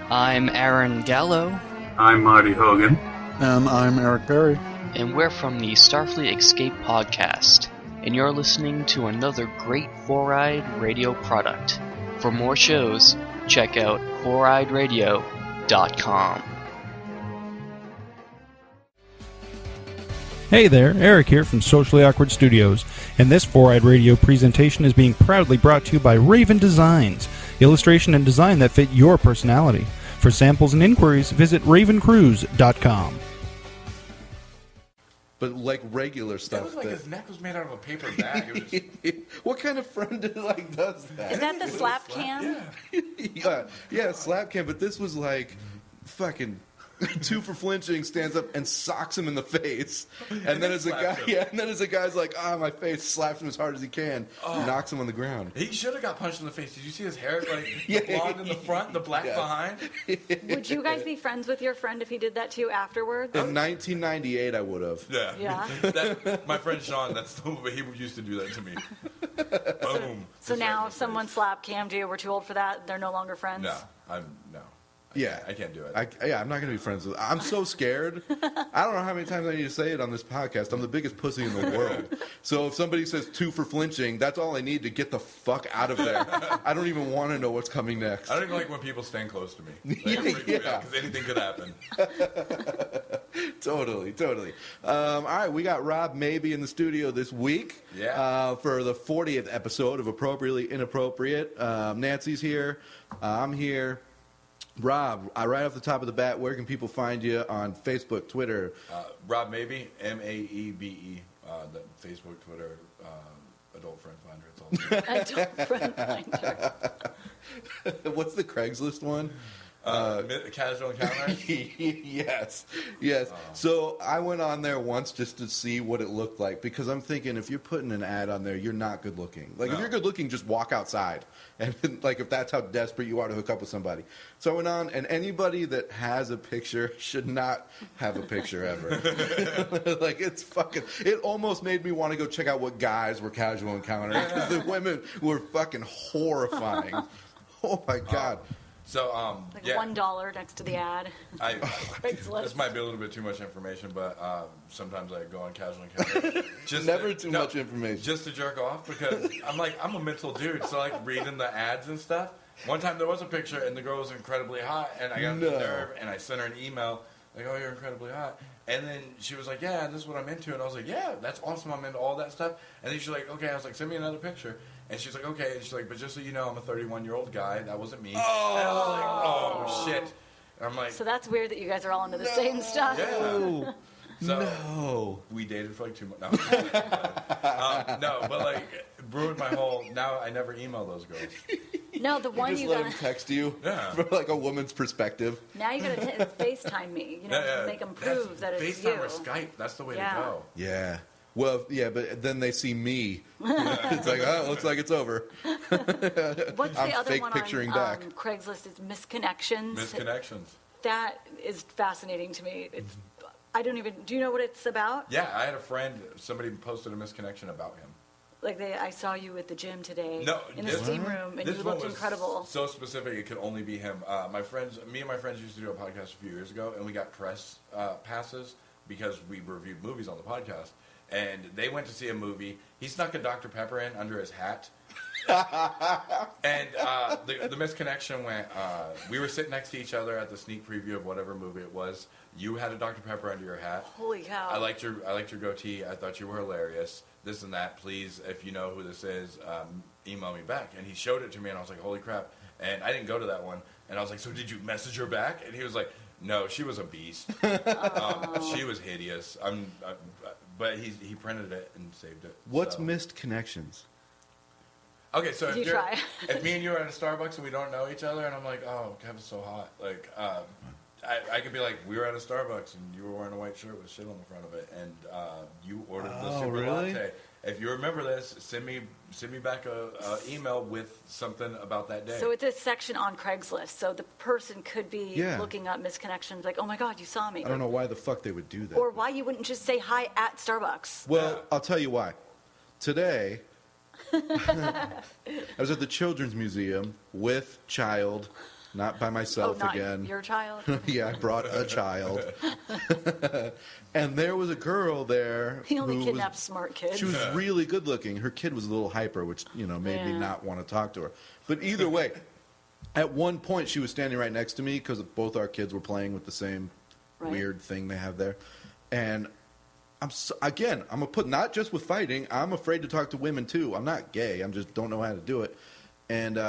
I'm Aaron Gallo. I'm Marty Hogan. And I'm Eric Berry. And we're from the Starfleet Escape podcast. And you're listening to another great Four-Eyed Radio product. For more shows, check out foureyedradio.com. Hey there, Eric here from Socially Awkward Studios, and this Four-Eyed Radio presentation is being proudly brought to you by Raven Designs, illustration and design that fit your personality. For samples and inquiries, visit ravencruise.com. But like regular stuff. It was like his neck was made out of a paper bag. What kind of friend does that? Is that the slap cam? Yeah, slap cam. But this was like fucking 2 for flinching, stands up and socks him in the face, and then as a guy's like, my face, slaps him as hard as he can, knocks him on the ground. He should have got punched in the face. Did you see his hair, like the blonde in the front, the black behind? Would you guys be friends with your friend if he did that to you afterwards? In 1998, I would have. Yeah. My friend Sean, that's the way he used to do that to me. Boom. So now if someone slap cammed you, we're too old for that, they're no longer friends? No. Yeah, I can't do it. I'm not going to be friends with. I'm so scared. I don't know how many times I need to say it on this podcast. I'm the biggest pussy in the world. So if somebody says 2 for flinching, that's all I need to get the fuck out of there. I don't even want to know what's coming next. I don't even like when people stand close to me. Because anything could happen. Totally. All right, we got Rob Maebe in the studio this week. Yeah. For the 40th episode of Appropriately Inappropriate. Nancy's here. I'm here. Rob, right off the top of the bat, where can people find you on Facebook, Twitter? Rob Maebe, Maebe, the Facebook, Twitter, Adult Friend Finder. It's all Adult Friend Finder. What's the Craigslist one? Casual Encounter? Yes. So I went on there once just to see what it looked like, because I'm thinking if you're putting an ad on there, you're not good looking. Like, if you're good looking, just walk outside. And like, if that's how desperate you are to hook up with somebody. So I went on, and anybody that has a picture should not have a picture ever. Like, it almost made me want to go check out what guys were casual encountering, because the women were fucking horrifying. Oh my God. So, like $1 next to the ad. This might be a little bit too much information, but sometimes I go on Casual Encounter. Never too much information. Just to jerk off, because I'm a mental dude, so I like reading the ads and stuff. One time there was a picture, and the girl was incredibly hot, and I got the nerve, and I sent her an email, like, oh, you're incredibly hot. And then she was like, yeah, this is what I'm into. And I was like, yeah, that's awesome. I'm into all that stuff. And then she's like, okay. I was like, send me another picture. And she's like, okay. And she's like, but just so you know, I'm a 31-year-old guy. That wasn't me. Oh. And I was like, oh, shit. And I'm like. So that's weird that you guys are all into the same stuff. Yeah. So we dated for like 2 months. No, but like, ruined my whole. Now I never email those girls. No, the one you let him text you from like a woman's perspective. Now you gotta FaceTime me, make them prove that it's you. FaceTime or Skype, that's the way to go. Yeah. Well, yeah, but then they see me. It's like, it looks like it's over. What's the other fake one picturing on back. Craigslist is Misconnections. Misconnections. That is fascinating to me. Do you know what it's about? Yeah, I had a friend, somebody posted a misconnection about him. Like I saw you at the gym today in the this, steam room, and you looked incredible. So specific, it could only be him. Me and my friends used to do a podcast a few years ago, and we got press passes because we reviewed movies on the podcast. And they went to see a movie. He snuck a Dr. Pepper in under his hat. And the misconnection went, we were sitting next to each other at the sneak preview of whatever movie it was. You had a Dr. Pepper under your hat. Holy cow. I liked your goatee. I thought you were hilarious. This and that. Please, if you know who this is, email me back. And he showed it to me, and I was like, holy crap. And I didn't go to that one. And I was like, so did you message her back? And he was like, no, she was a beast. She was hideous. But he printed it and saved it. What's missed connections? Okay, so if me and you are at a Starbucks and we don't know each other, and I'm like, oh, Kevin's so hot. Like, I could be like, we were at a Starbucks and you were wearing a white shirt with shit on the front of it, and you ordered the super latte. If you remember this, send me back a email with something about that day. So it's a section on Craigslist. So the person could be looking up misconnections, like, oh my God, you saw me. I don't know why the fuck they would do that. Or why you wouldn't just say hi at Starbucks. Well, I'll tell you why. Today, I was at the Children's Museum with child not by myself not again. Your child? Yeah, I brought a child. And there was a girl there. He only who kidnaps smart kids. She was really good looking. Her kid was a little hyper, which, made me not want to talk to her. But either way, at one point she was standing right next to me because both our kids were playing with the same weird thing they have there. And I'm gonna put, not just with fighting, I'm afraid to talk to women too. I'm not gay. I just don't know how to do it. And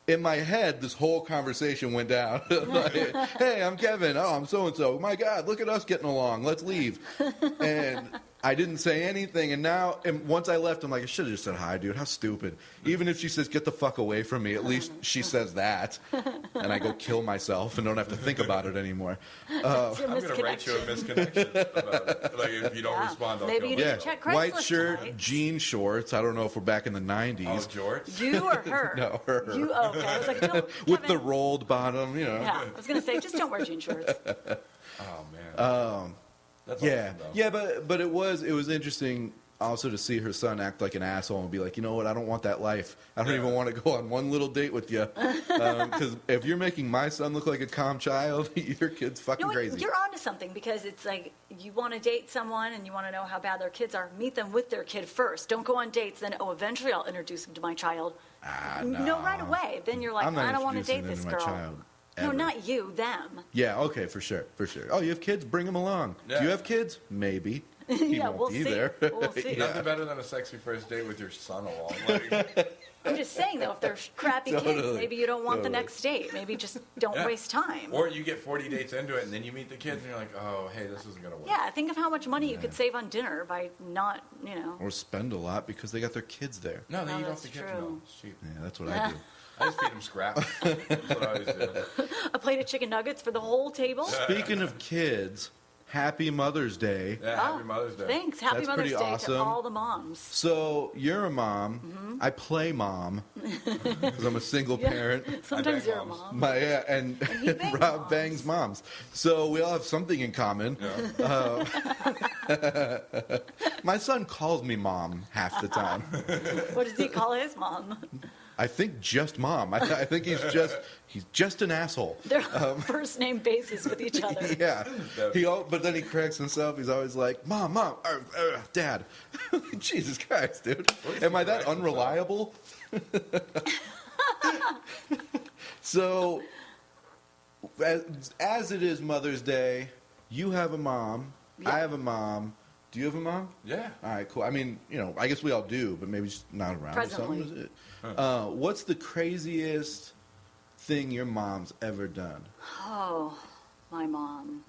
in my head, this whole conversation went down. Like, hey, I'm Kevin. Oh, I'm so-and-so. My God, look at us getting along. Let's leave. And I didn't say anything. And once I left, I'm like, I should have just said hi, dude. How stupid. Even if she says, get the fuck away from me, at least she says that. And I go kill myself and don't have to think about it anymore. I'm going to write you a misconnection about it. Like, if you don't respond, I'll Maybe kill you need myself. to check Craigslist White shirt, tonight. jean shorts. I don't know if we're back in the 90s. Oh, jorts? You or her? No, her. You, okay. I was like, don't, With Kevin. the rolled bottom, Yeah, I was going to say, just don't wear jean shorts. Oh, man. That's Yeah, awesome, though. yeah, but it was interesting also to see her son act like an asshole and be like, you know what, I don't want that life. I don't even want to go on one little date with you. Because if you're making my son look like a calm child, your kid's fucking crazy. You're onto something, because it's like you want to date someone and you want to know how bad their kids are. Meet them with their kid first. Don't go on dates. Then, eventually I'll introduce them to my child. No, right away. Then you're like, I'm not I don't want to date introducing this them to my girl. child, No, ever. not you, them. Yeah, okay, for sure. Oh, you have kids? Bring them along. Yeah. Do you have kids? Maybe. He Yeah, won't we'll be see. there. We'll see. Nothing better than a sexy first date with your son along. Like, I'm just saying, though, if they're crappy kids, Totally. maybe you don't want the Totally. next date. Maybe just don't Yeah. waste time. or you get 40 dates into it, and then you meet the kids, and you're like, oh, hey, this isn't going to work. Yeah, think of how much money you could save on dinner by not, Or spend a lot because they got their kids there. No, they No, eat off that's the kids' true. meal. It's cheap. Yeah, that's what I do. I just feed them scraps. That's what I always do. a plate of chicken nuggets for the whole table. Speaking of kids, happy Mother's Day. Yeah, Happy Mother's Day. Thanks. Happy That's Mother's pretty Day awesome. to all the moms. So you're a mom. I play mom because I'm a single parent. Sometimes bang you're a moms. mom. And he bangs Rob moms. bangs moms. So we all have something in common. My son calls me mom half the time. What does he call his mom? I think just mom. I think he's just an asshole. They're on first name basis with each other. Yeah. But then he corrects himself. He's always like, Mom, Dad. Jesus Christ, dude. Am I that unreliable? So, as it is Mother's Day, you have a mom. Yeah. I have a mom. Do you have a mom? Yeah. All right, cool. I mean, I guess we all do, but maybe she's not around. or Presently. something. What's the craziest thing your mom's ever done? Oh, my mom.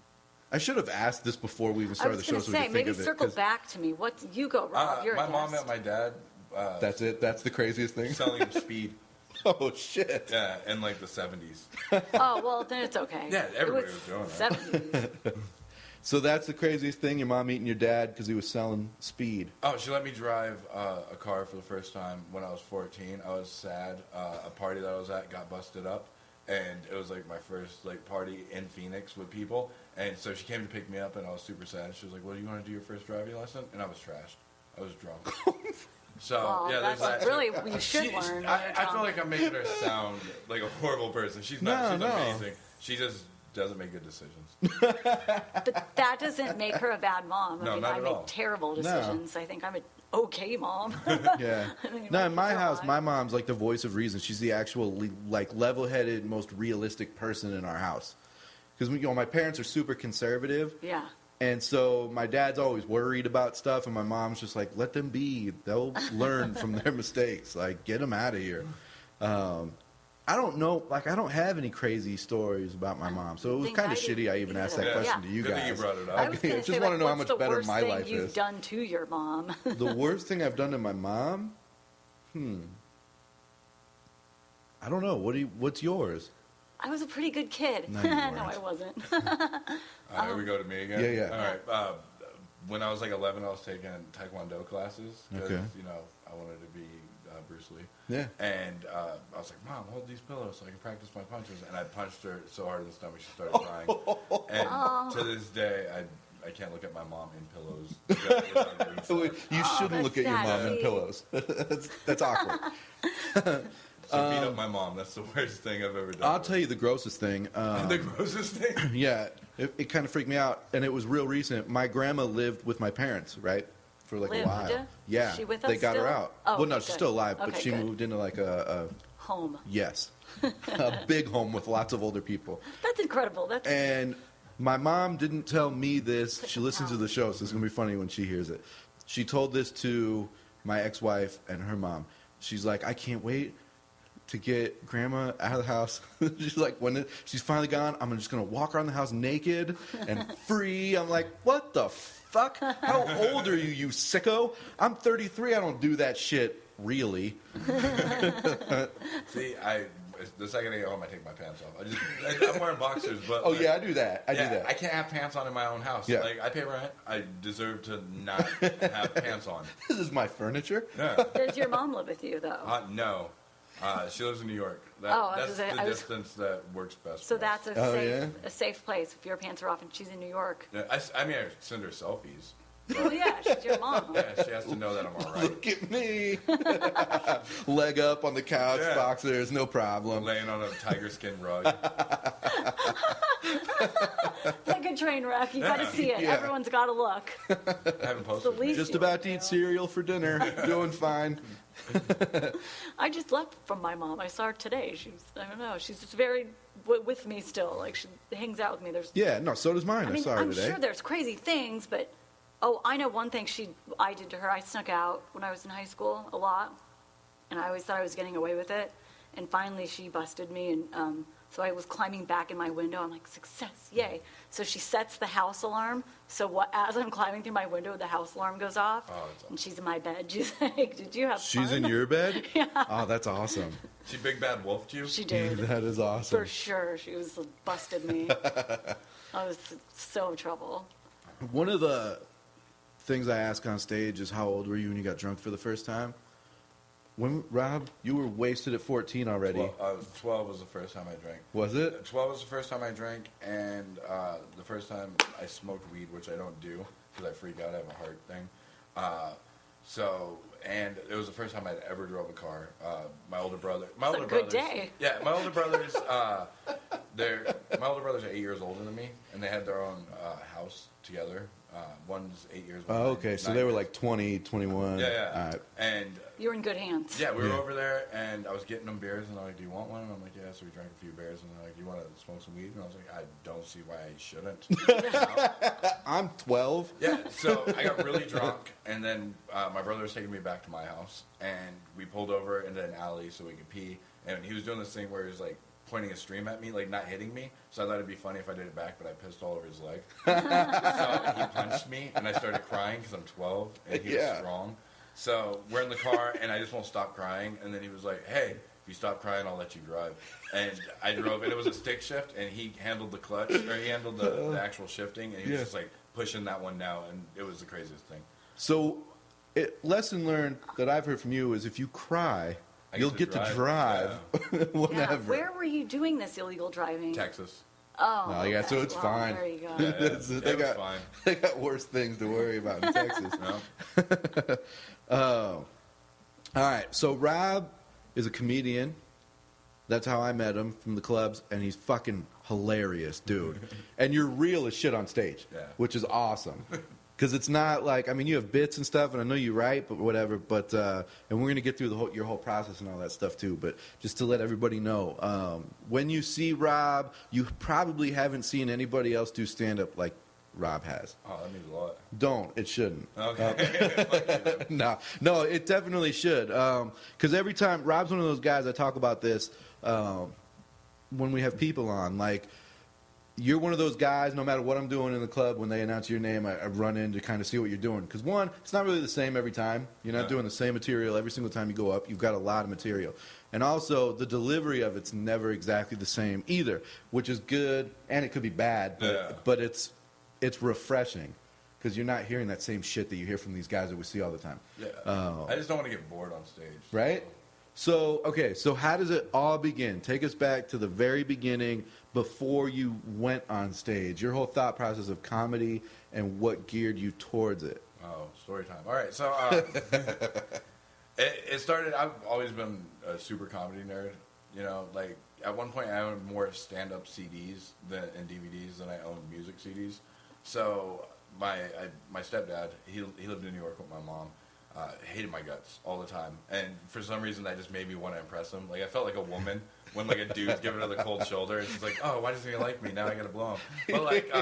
I should have asked this before we even I started was the show going to so we say, could think maybe of it. circle 'cause back to me. You go, Rob. You're my a mom guest. met my dad That's it? That's the craziest thing? selling him speed. Oh, shit. Yeah, in like the 70s. Oh, well, then it's okay. Yeah, everybody It was doing that. 70s. So that's the craziest thing, your mom eating your dad because he was selling speed. Oh, she let me drive a car for the first time when I was 14. I was sad. A party that I was at got busted up, and it was like my first party in Phoenix with people. And so she came to pick me up, and I was super sad. She was like, "Well, you want to do your first driving lesson?" And I was trashed. I was drunk. So Well, yeah, there's that's that. really what you should learn. I feel like I'm making her sound like a horrible person. She's not. No, She's no. amazing. She just doesn't make good decisions. But that doesn't make her a bad mom. No, I mean, not I at make all. terrible decisions. I think I'm an okay mom. Yeah. I mean, No, in my you're house, alive. my mom's like the voice of reason. She's the actual level-headed, most realistic person in our house. Because my parents are super conservative. Yeah. And so my dad's always worried about stuff, and my mom's just like, let them be. They'll learn from their mistakes. Like, get them out of here. I don't know. I don't have any crazy stories about my mom. So it was think kind I of shitty didn't I even asked that either. question Yeah. to you Good guys. thing you brought it up. I was going to just say, want to know how what's much the better worst my thing life you've is. done to your mom? The worst thing I've done to my mom? I don't know. What's yours? I was a pretty good kid. No, you No, weren't. I wasn't. Here we go to me again. Yeah, yeah. All right. When I was 11, I was taking Taekwondo classes because Okay. I wanted to be Bruce Lee. Yeah. And I was like, "Mom, hold these pillows so I can practice my punches." And I punched her so hard in the stomach she started crying. And to this day, I can't look at my mom in pillows. without getting sad. You shouldn't that's look at your sad. mom in See? pillows. That's awkward. So beat up my mom. That's the worst thing I've ever done. I'll tell you the grossest thing. The grossest thing? Yeah, it kind of freaked me out, and it was real recent. My grandma lived with my parents, right, for like a while. Yeah, she with they us got her still? out. Oh, well, no, okay, she's still alive, good. but Okay, she good. moved into like a Home. yes, a big home with lots of older people. That's incredible. And my mom didn't tell me this. She listens to the show, so it's gonna be funny when she hears it. She told this to my ex-wife and her mom. She's like, I can't wait to get grandma out of the house. She's like, when she's finally gone, I'm just gonna walk around the house naked and free. I'm like, what the fuck? How old are you sicko? I'm 33. I don't do that shit, really. See, the second I get home, I take my pants off. I'm wearing boxers, but Oh yeah, I do that. I do that. I can't have pants on in my own house. Yeah. Like, I pay rent. I deserve to not have pants on. This is my furniture. Yeah. Does your mom live with you, though? No. She lives in New York. I was That's gonna say, the distance that works best So for us. that's Oh, a safe place if your pants are off and she's in New York. Yeah, I mean, I send her selfies. Well, yeah, she's your mom. Yeah, she has to know that I'm all right. Look at me. Leg up on the couch, Yeah. boxers, no problem. Laying on a tiger skin rug. It's like a train wreck. You got to see it. Yeah. Everyone's got to look. I haven't posted. the least- Just about to eat cereal for dinner. Doing fine. I just left from my mom. I saw her today. I don't know. She's just very with me still. Like, she hangs out with me. There's, Yeah, no, so does mine. I mean, saw her I'm today. sure there's crazy things, but I know one thing I did to her. I snuck out when I was in high school a lot, and I always thought I was getting away with it. And finally, she busted me, and so I was climbing back in my window. I'm like, success, yay! So she sets the house alarm. So as I'm climbing through my window, the house alarm goes off, and she's in my bed. She's like, "Did you have She's fun?" in your bed? Yeah. Oh, that's awesome. She big bad wolfed you? She did. That is awesome. For sure. She was busted me. I was so in trouble. One of the things I ask on stage is how old were you when you got drunk for the first time? When, Rob, you were wasted at 14 already. 12 was the first time I drank. Was it? 12 was the first time I drank, and the first time I smoked weed, which I don't do because I freak out. I have a heart thing. And it was the first time I'd ever drove a car. My older brother. It's a good day. Yeah, my older brothers. My older brothers are 8 years older than me, and they had their own house together. One's 8 years. Oh, okay. So they were like 20, 21. Yeah. All right. And You're in good hands. yeah, we were Yeah. over there, and I was getting them beers, and they're like, "Do you want one?" And I'm like, "Yeah." So we drank a few beers, and they're like, "Do you want to smoke some weed?" And I was like, "I don't see why I shouldn't." I'm 12. Yeah, so I got really drunk, and then my brother was taking me back to my house, and we pulled over into an alley so we could pee, and he was doing this thing where he was like pointing a stream at me, like not hitting me, so I thought it'd be funny if I did it back, but I pissed all over his leg. So he punched me, and I started crying because I'm 12, and he was Yeah. strong. So we're in the car, and I just won't stop crying, and then he was like, "Hey, if you stop crying, I'll let you drive." And I drove, and it was a stick shift, and he handled the clutch, or he handled the actual shifting, and he was Yeah. just like pushing that one down, and it was the craziest thing. So, lesson learned that I've heard from you is if you cry, I you'll get to drive. Yeah. Whenever. Where were you doing this illegal driving? Texas. Oh. Oh, yeah, so it's well, fine. There you go. Yeah, They it was got- fine. They got worse things to worry about in Texas. No? Oh. All right. So Rob is a comedian. That's how I met him from the clubs, and he's fucking hilarious, dude. And you're real as shit on stage, Yeah. which is awesome. Because it's not like, I mean, you have bits and stuff, and I know you write, but whatever. But and we're gonna get through your whole process and all that stuff too. But just to let everybody know, when you see Rob, you probably haven't seen anybody else do stand up like Rob has. Oh, that means a lot. Don't. It shouldn't. Okay. No, it definitely should. Because every time, Rob's one of those guys, I talk about this when we have people on. Like, you're one of those guys, no matter what I'm doing in the club, when they announce your name, I run in to kind of see what you're doing. Because, one, it's not really the same every time. You're not doing the same material every single time you go up. You've got a lot of material. And also, the delivery of it's never exactly the same either, which is good, and it could be bad, but it's refreshing. Because you're not hearing that same shit that you hear from these guys that we see all the time. Yeah. I just don't want to get bored on stage. Right? So, okay, so how does it all begin? Take us back to the very beginning before you went on stage. Your whole thought process of comedy and what geared you towards it. Oh, story time. All right, so It started. I've always been a super comedy nerd. You know, like at one point I owned more stand-up CDs and DVDs than I owned music CDs. So my stepdad, he lived in New York with my mom. Hated my guts all the time, and for some reason that just made me want to impress him. Like I felt like a woman when like a dude's giving her the cold shoulder. It's just like, oh, why doesn't he like me? Now I gotta blow him. But like,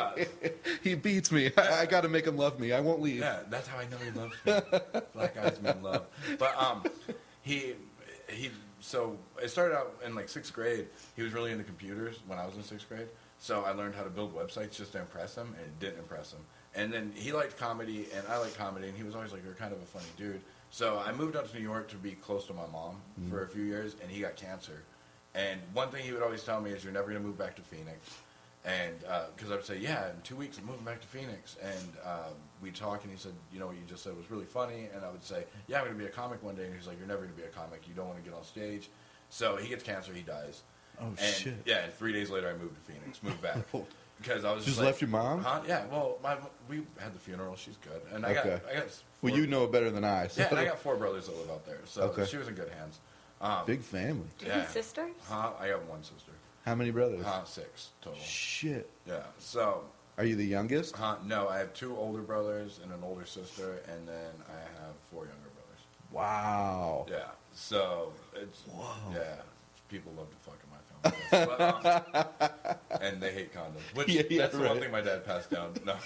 he beats me. I gotta make him love me. I won't leave. Yeah, that's how I know he loves me. Black guys mean love. But he. So it started out in like 6th grade. He was really into computers when I was in 6th grade. So I learned how to build websites just to impress him, and it didn't impress him. And then he liked comedy, and I liked comedy, and he was always like, you're kind of a funny dude. So I moved up to New York to be close to my mom for a few years, and he got cancer. And one thing he would always tell me is, you're never going to move back to Phoenix. And because I would say, yeah, in 2 weeks I'm moving back to Phoenix. And we'd talk, and he said, you know, what you just said was really funny. And I would say, yeah, I'm going to be a comic one day. And he's like, you're never going to be a comic. You don't want to get on stage. So he gets cancer, he dies. Oh, and, shit. Yeah, and 3 days later I moved to Phoenix, moved back. Because I was Just like, left your mom? Huh? Yeah, well, we had the funeral. She's good. And I Okay. got Well, you know it better than I. So. Yeah, and I got 4 brothers that live out there. So Okay. she was in good hands. Big family. Do you have sisters? I got 1 sister. How many brothers? 6 total. Shit. Yeah, so... Are you the youngest? No, I have 2 older brothers and an older sister, and then I have 4 younger brothers. Wow. Yeah, so it's... Whoa. Yeah, people love to fuck in my family. But, and they hate condoms, which that's the one thing my dad passed down. No.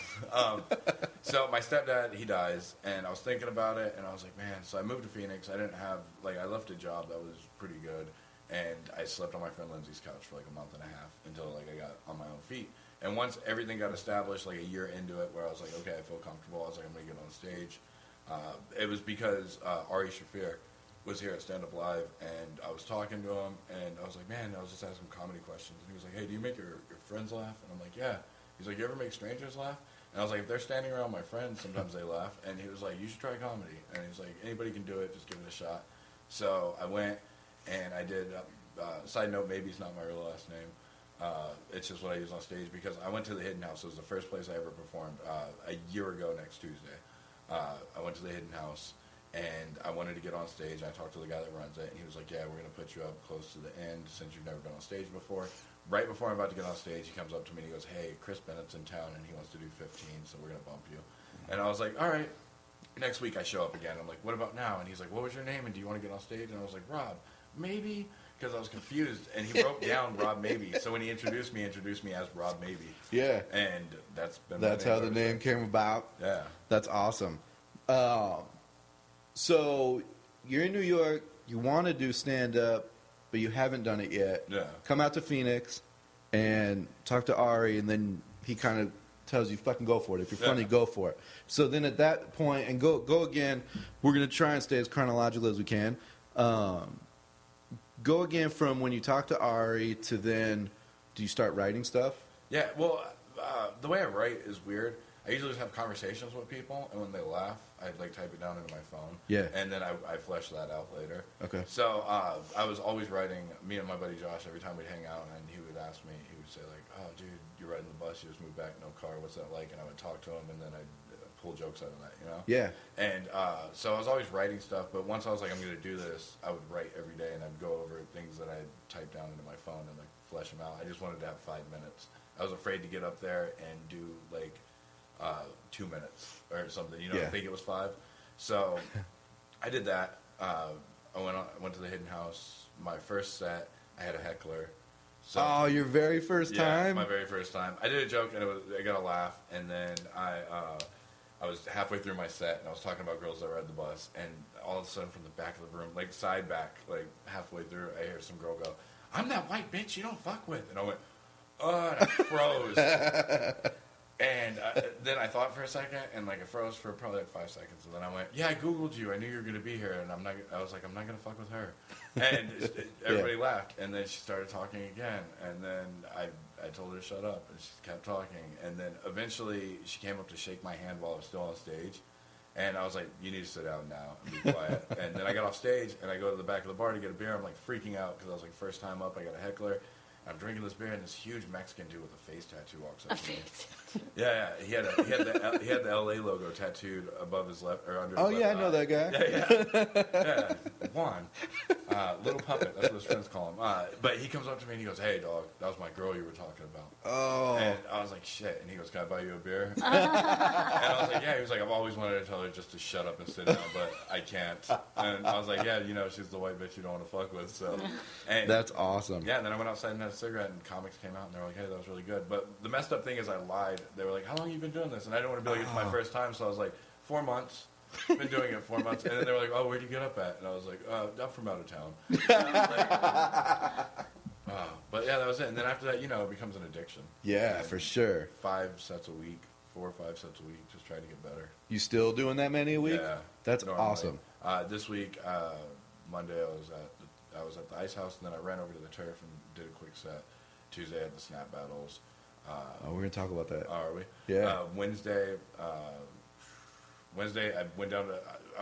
So my stepdad, he dies, and I was thinking about it, and I was like, man, so I moved to Phoenix. I didn't have, like, I left a job that was pretty good, and I slept on my friend Lindsay's couch for like a month and a half until like I got on my own feet. And once everything got established, like a year into it, where I was like, okay, I feel comfortable, I was like, I'm going to get on stage. It was because Ari Shafir was here at Stand Up Live, and I was talking to him, and I was like, man, I was just asking comedy questions. And he was like, hey, do you make your friends laugh? And I'm like, yeah. He's like, you ever make strangers laugh? And I was like, if they're standing around my friends, sometimes they laugh. And he was like, you should try comedy. And he was like, anybody can do it, just give it a shot. So I went, and I did, side note, Maebe's not my real last name. It's just what I use on stage, because I went to the Hidden House. It was the first place I ever performed a year ago next Tuesday. I went to the Hidden House, and I wanted to get on stage. I talked to the guy that runs it, and he was like, yeah, we're going to put you up close to the end since you've never been on stage before. Right before I'm about to get on stage, he comes up to me and he goes, hey, Chris Bennett's in town, and he wants to do 15, so we're going to bump you. And I was like, all right. Next week I show up again. I'm like, what about now? And he's like, what was your name, and do you want to get on stage? And I was like, Rob Maebe, because I was confused. And he wrote down Rob Maebe. So when he introduced me as Rob Maebe. Yeah. And that's been That's how the name came about. Yeah. That's awesome. So you're in New York. You want to do stand-up, but you haven't done it yet. Yeah. Come out to Phoenix and talk to Ari, and then he kind of tells you, fucking go for it. If you're funny, go for it. So then at that point, and go again, we're going to try and stay as chronological as we can. Go again from when you talk to Ari to then, do you start writing stuff? Yeah, well, the way I write is weird. I usually just have conversations with people, and when they laugh, I like type it down into my phone. Yeah. And then I flesh that out later. Okay. So I was always writing, me and my buddy Josh, every time we'd hang out, and he would ask me, he would say like, oh, dude, you're riding the bus, you just moved back, no car, what's that like? And I would talk to him, and then I'd pull jokes out of that, you know? Yeah. And so I was always writing stuff, but once I was like, I'm going to do this, I would write every day, and I'd go over things that I'd type down into my phone and like flesh them out. I just wanted to have 5 minutes. I was afraid to get up there and do like 2 minutes or something, you know, I think it was 5. So I did that. I went to the Hidden House. My first set, I had a heckler. So, your very first time? My very first time. I did a joke, and I got a laugh, and then I was halfway through my set, and I was talking about girls that ride the bus, and all of a sudden from the back of the room, like side back, like halfway through, I hear some girl go, I'm that white bitch you don't fuck with. And I went, oh, and I froze. And then I thought for a second, and like it froze for probably like 5 seconds. And then I went, yeah, I Googled you. I knew you were going to be here. And I was like, I'm not going to fuck with her. And everybody laughed. And then she started talking again. And then I told her to shut up. And she kept talking. And then eventually she came up to shake my hand while I was still on stage. And I was like, you need to sit down now and be quiet. And then I got off stage, and I go to the back of the bar to get a beer. I'm like freaking out because I was like, first time up, I got a heckler. I'm drinking this beer, and this huge Mexican dude with a face tattoo walks A up to me. face. Yeah, he had the LA logo tattooed above his left or under. Oh his yeah, left I know eye. that guy. Yeah, Juan, little puppet. That's what his friends call him. But he comes up to me and he goes, "Hey, dog, that was my girl you were talking about." Oh. And I was like, "Shit!" And he goes, "Can I buy you a beer?" And I was like, "Yeah." He was like, "I've always wanted to tell her just to shut up and sit down, but I can't." And I was like, "Yeah, she's the white bitch you don't want to fuck with." So, and That's awesome. yeah. And then I went outside and had a cigarette, and comics came out and they were like, "Hey, that was really good." But the messed up thing is, I lied. They were like, "How long have you been doing this?" And I didn't want to be like, "It's my first time," so I was like, 4 months. Been doing it 4 months, and then they were like, "Oh, where'd you get up at?" And I was like, "I'm from out of town." But yeah, that was it. And then after that, it becomes an addiction. Yeah, And for sure. 5 sets a week, 4 or 5 sets a week, just trying to get better. You still doing that many a week? Yeah, That's normally. awesome. This week, Monday, I was at the Ice House, and then I ran over to the Turf and did a quick set. Tuesday, I had the Snap Battles. We're gonna talk about that. Are we? Yeah. Wednesday, I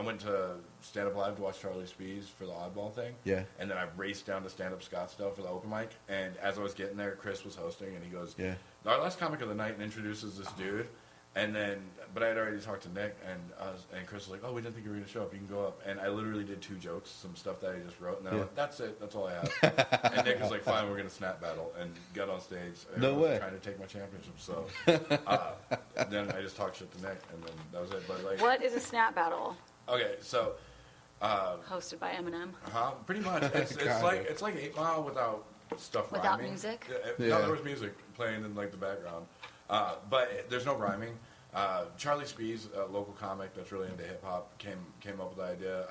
went to Stand Up Live to watch Charlie Spees for the Oddball thing. Yeah. And then I raced down to Stand Up Scottsdale for the open mic. And as I was getting there, Chris was hosting, and he goes, Yeah. "Our last comic of the night," and introduces this dude. And then, but I had already talked to Nick, and Chris was like, "Oh, we didn't think you were going to show up. You can go up." And I literally did 2 jokes, some stuff that I just wrote, and then I'm like, "That's it. That's all I have." And Nick was like, "Fine, we're going to snap battle," and got on stage. No way. Trying to take my championship. So then I just talked shit to Nick, and then that was it. But like, What is a snap battle? okay, so Hosted by Eminem. pretty much it's like 8 Mile without stuff Without rhyming. music? Yeah. No, there was music playing in like the background, but there's no rhyming. Charlie Spees, a local comic that's really into hip hop, came up with the idea.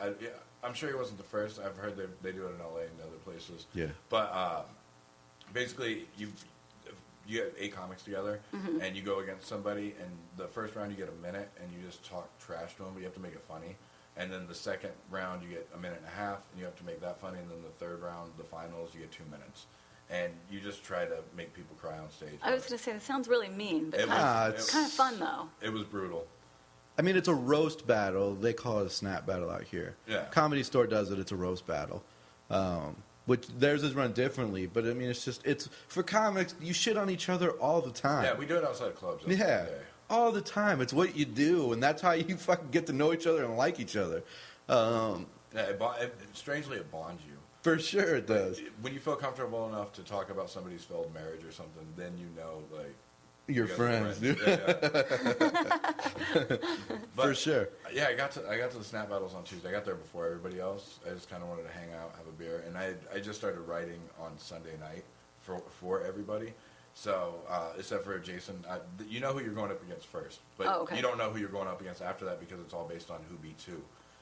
I'm sure he wasn't the first. I've heard they do it in LA and other places. Yeah. But basically, you get 8 comics together, and you go against somebody, and the first round you get a minute, and you just talk trash to them, but you have to make it funny. And then the second round you get a minute and a half, and you have to make that funny. And then the third round, the finals, you get 2 minutes. And you just try to make people cry on stage. I was going to say, that sounds really mean, but it's kind of fun, though. It was brutal. I mean, it's a roast battle. They call it a snap battle out here. Yeah. Comedy Store does it. It's a roast battle. Which theirs is run differently, but I mean, it's for comics. You shit on each other all the time. Yeah, we do it outside clubs. That's Yeah, the day. all the time. It's what you do, and that's how you fucking get to know each other and like each other. Strangely, it bonds you. For sure, it does. When you feel comfortable enough to talk about somebody's failed marriage or something, then you know, like, You're you guys are friends, dude. Yeah. But, For sure. Yeah, I got to the snap battles on Tuesday. I got there before everybody else. I just kind of wanted to hang out, have a beer, and I just started writing on Sunday night for everybody. So except for Jason, you know who you're going up against first, but you don't know who you're going up against after that because it's all based on who beats who.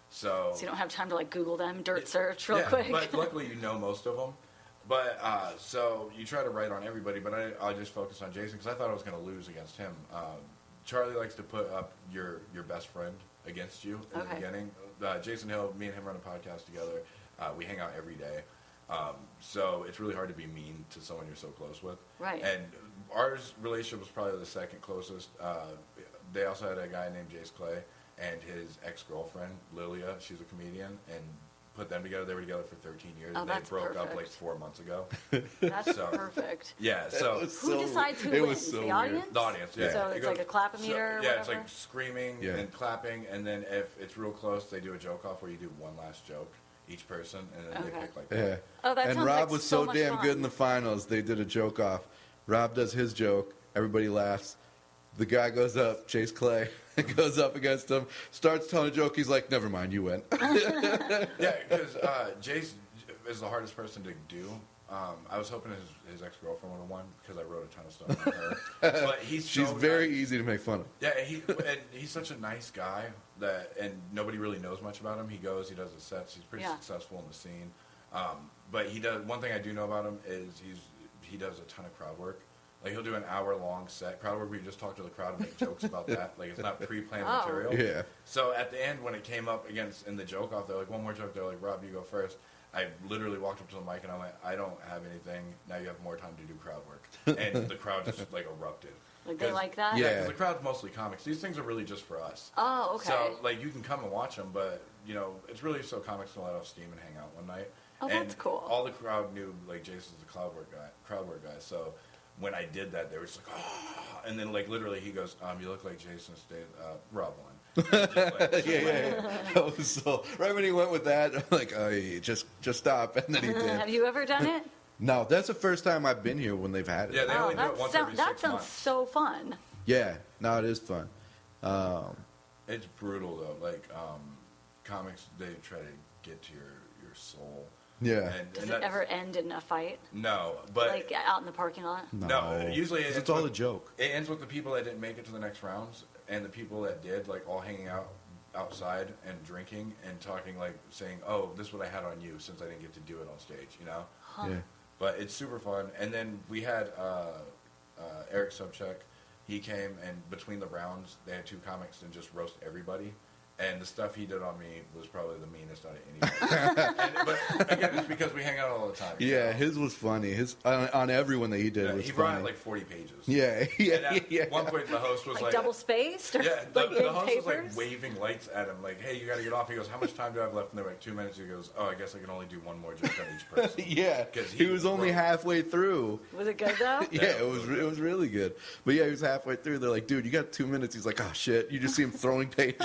So you don't have time to like Google them, dirt search real quick. But luckily you know most of them. But so you try to write on everybody, but I just focused on Jason because I thought I was going to lose against him. Charlie likes to put up your best friend against you in the beginning. Jason Hill, me and him run a podcast together. We hang out every day. So it's really hard to be mean to someone you're so close with. Right. And our relationship was probably the second closest. They also had a guy named Jace Clay and his ex-girlfriend, Lilia. She's a comedian, and put them together. They were together for 13 years. Oh, and they that's broke up perfect. like 4 months ago. That's perfect. Yeah, so Who decides who wins? The audience? the audience, yeah. So it's like a clap-o-meter or yeah, it's whatever? like screaming Yeah. and clapping, and then if it's real close, they do a joke off where you do one last joke, each person, and then they pick like Yeah. Oh, that And sounds Rob like was so so much damn fun. good in the finals. They did a joke off. Rob does his joke. Everybody laughs. The guy goes up, Chase Clay, goes up against him, starts telling a joke. He's like, "Never mind, you win." Yeah, because Jace is the hardest person to do. I was hoping his ex-girlfriend would have won because I wrote a ton of stuff on her. But she's very easy to make fun of. Yeah, he's such a nice guy and nobody really knows much about him. He goes, he does his sets. He's pretty successful in the scene. But he does. One thing I do know about him is he does a ton of crowd work. Like he'll do an hour-long set crowd work where you just talk to the crowd and make jokes about that. Like it's not pre-planned material. Yeah. So at the end, when it came up in the joke off, they're like, one more joke. They're like, Rob, you go first. I literally walked up to the mic and I went, I don't have anything. Now you have more time to do crowd work. And the crowd just like erupted. Like they like that? Yeah, because the crowd's mostly comics. These things are really just for us. Oh, okay. So like you can come and watch them, but you know it's really so comics can let off steam and hang out one night. Oh, and that's cool. all the crowd knew like Jason's the crowd work guy. So when I did that, they were just like, oh, and then like literally he goes, you look like Jason Rob one. Yeah. So right when he went with that, I'm like, oh, yeah, just stop, and then he did. Have you ever done it? No, that's the first time I've been here when they've had it. Yeah, they only do it once every 6 that sounds months. so fun. Yeah, no, it is fun. It's brutal though. Like comics, they try to get to your soul. Yeah. Does it ever end in a fight? No, but Like out in the parking lot? no. Usually it's all a joke. It ends with the people that didn't make it to the next rounds, and the people that did, like all hanging out outside and drinking and talking, like saying, "Oh, this is what I had on you," since I didn't get to do it on stage. You know. Huh. Yeah. But it's super fun. And then we had Eric Subcheck. He came, and between the rounds, they had 2 comics and just roast everybody. And the stuff he did on me was probably the meanest out of anybody. But again, it's because we hang out all the time. Yeah, his was funny. His on everyone that he did was he funny. brought like 40 pages. Yeah, And at one point, the host was like double spaced? Or yeah, like the big host papers? was like waving lights at him, like, "Hey, you got to get off." He goes, "How much time do I have left?" And they're like, 2 minutes. He goes, "Oh, I guess I can only do one more joke on each person." Yeah, 'Cause he was only halfway through. Was it good though? Yeah, it was really good. But yeah, he was halfway through. They're like, "Dude, you got 2 minutes." He's like, "Oh shit!" You just see him throwing pages.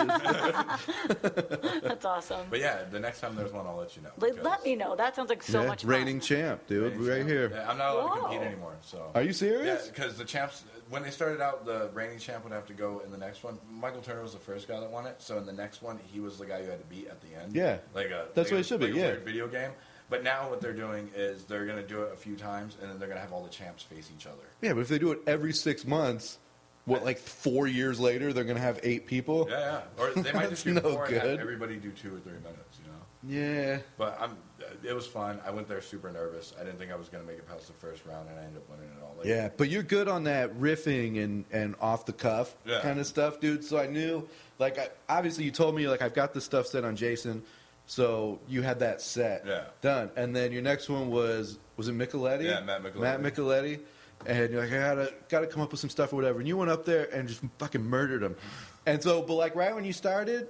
That's awesome. But yeah, the next time there's one, I'll let you know. Let me know. That sounds like so much fun. Reigning champ, dude, right here. Yeah, I'm not allowed to Whoa. compete anymore. So. Are you serious? Yeah, because the champs, when they started out, the reigning champ would have to go in the next one. Michael Turner was the first guy that won it, so in the next one, he was the guy you had to beat at the end. Yeah. That's what it should be, a yeah. weird video game. But now what they're doing is they're going to do it a few times, and then they're going to have all the champs face each other. Yeah, but if they do it every 6 months, like 4 years later, they're gonna have 8 people. Yeah. Or they might just do That's no 4 and have good. everybody do 2 or 3 minutes, you know? Yeah. But it was fun. I went there super nervous. I didn't think I was going to make it past the first round, and I ended up winning it all. Like, Yeah, but you're good on that riffing and off the cuff kind of stuff, dude. So I knew, like, obviously you told me, like, I've got this stuff set on Jason, so you had that set done. And then your next one was it Micheletti? Yeah, Matt Micheletti. Matt Micheletti. And you're like, I gotta come up with some stuff or whatever. And you went up there and just fucking murdered him. And so, but like right when you started,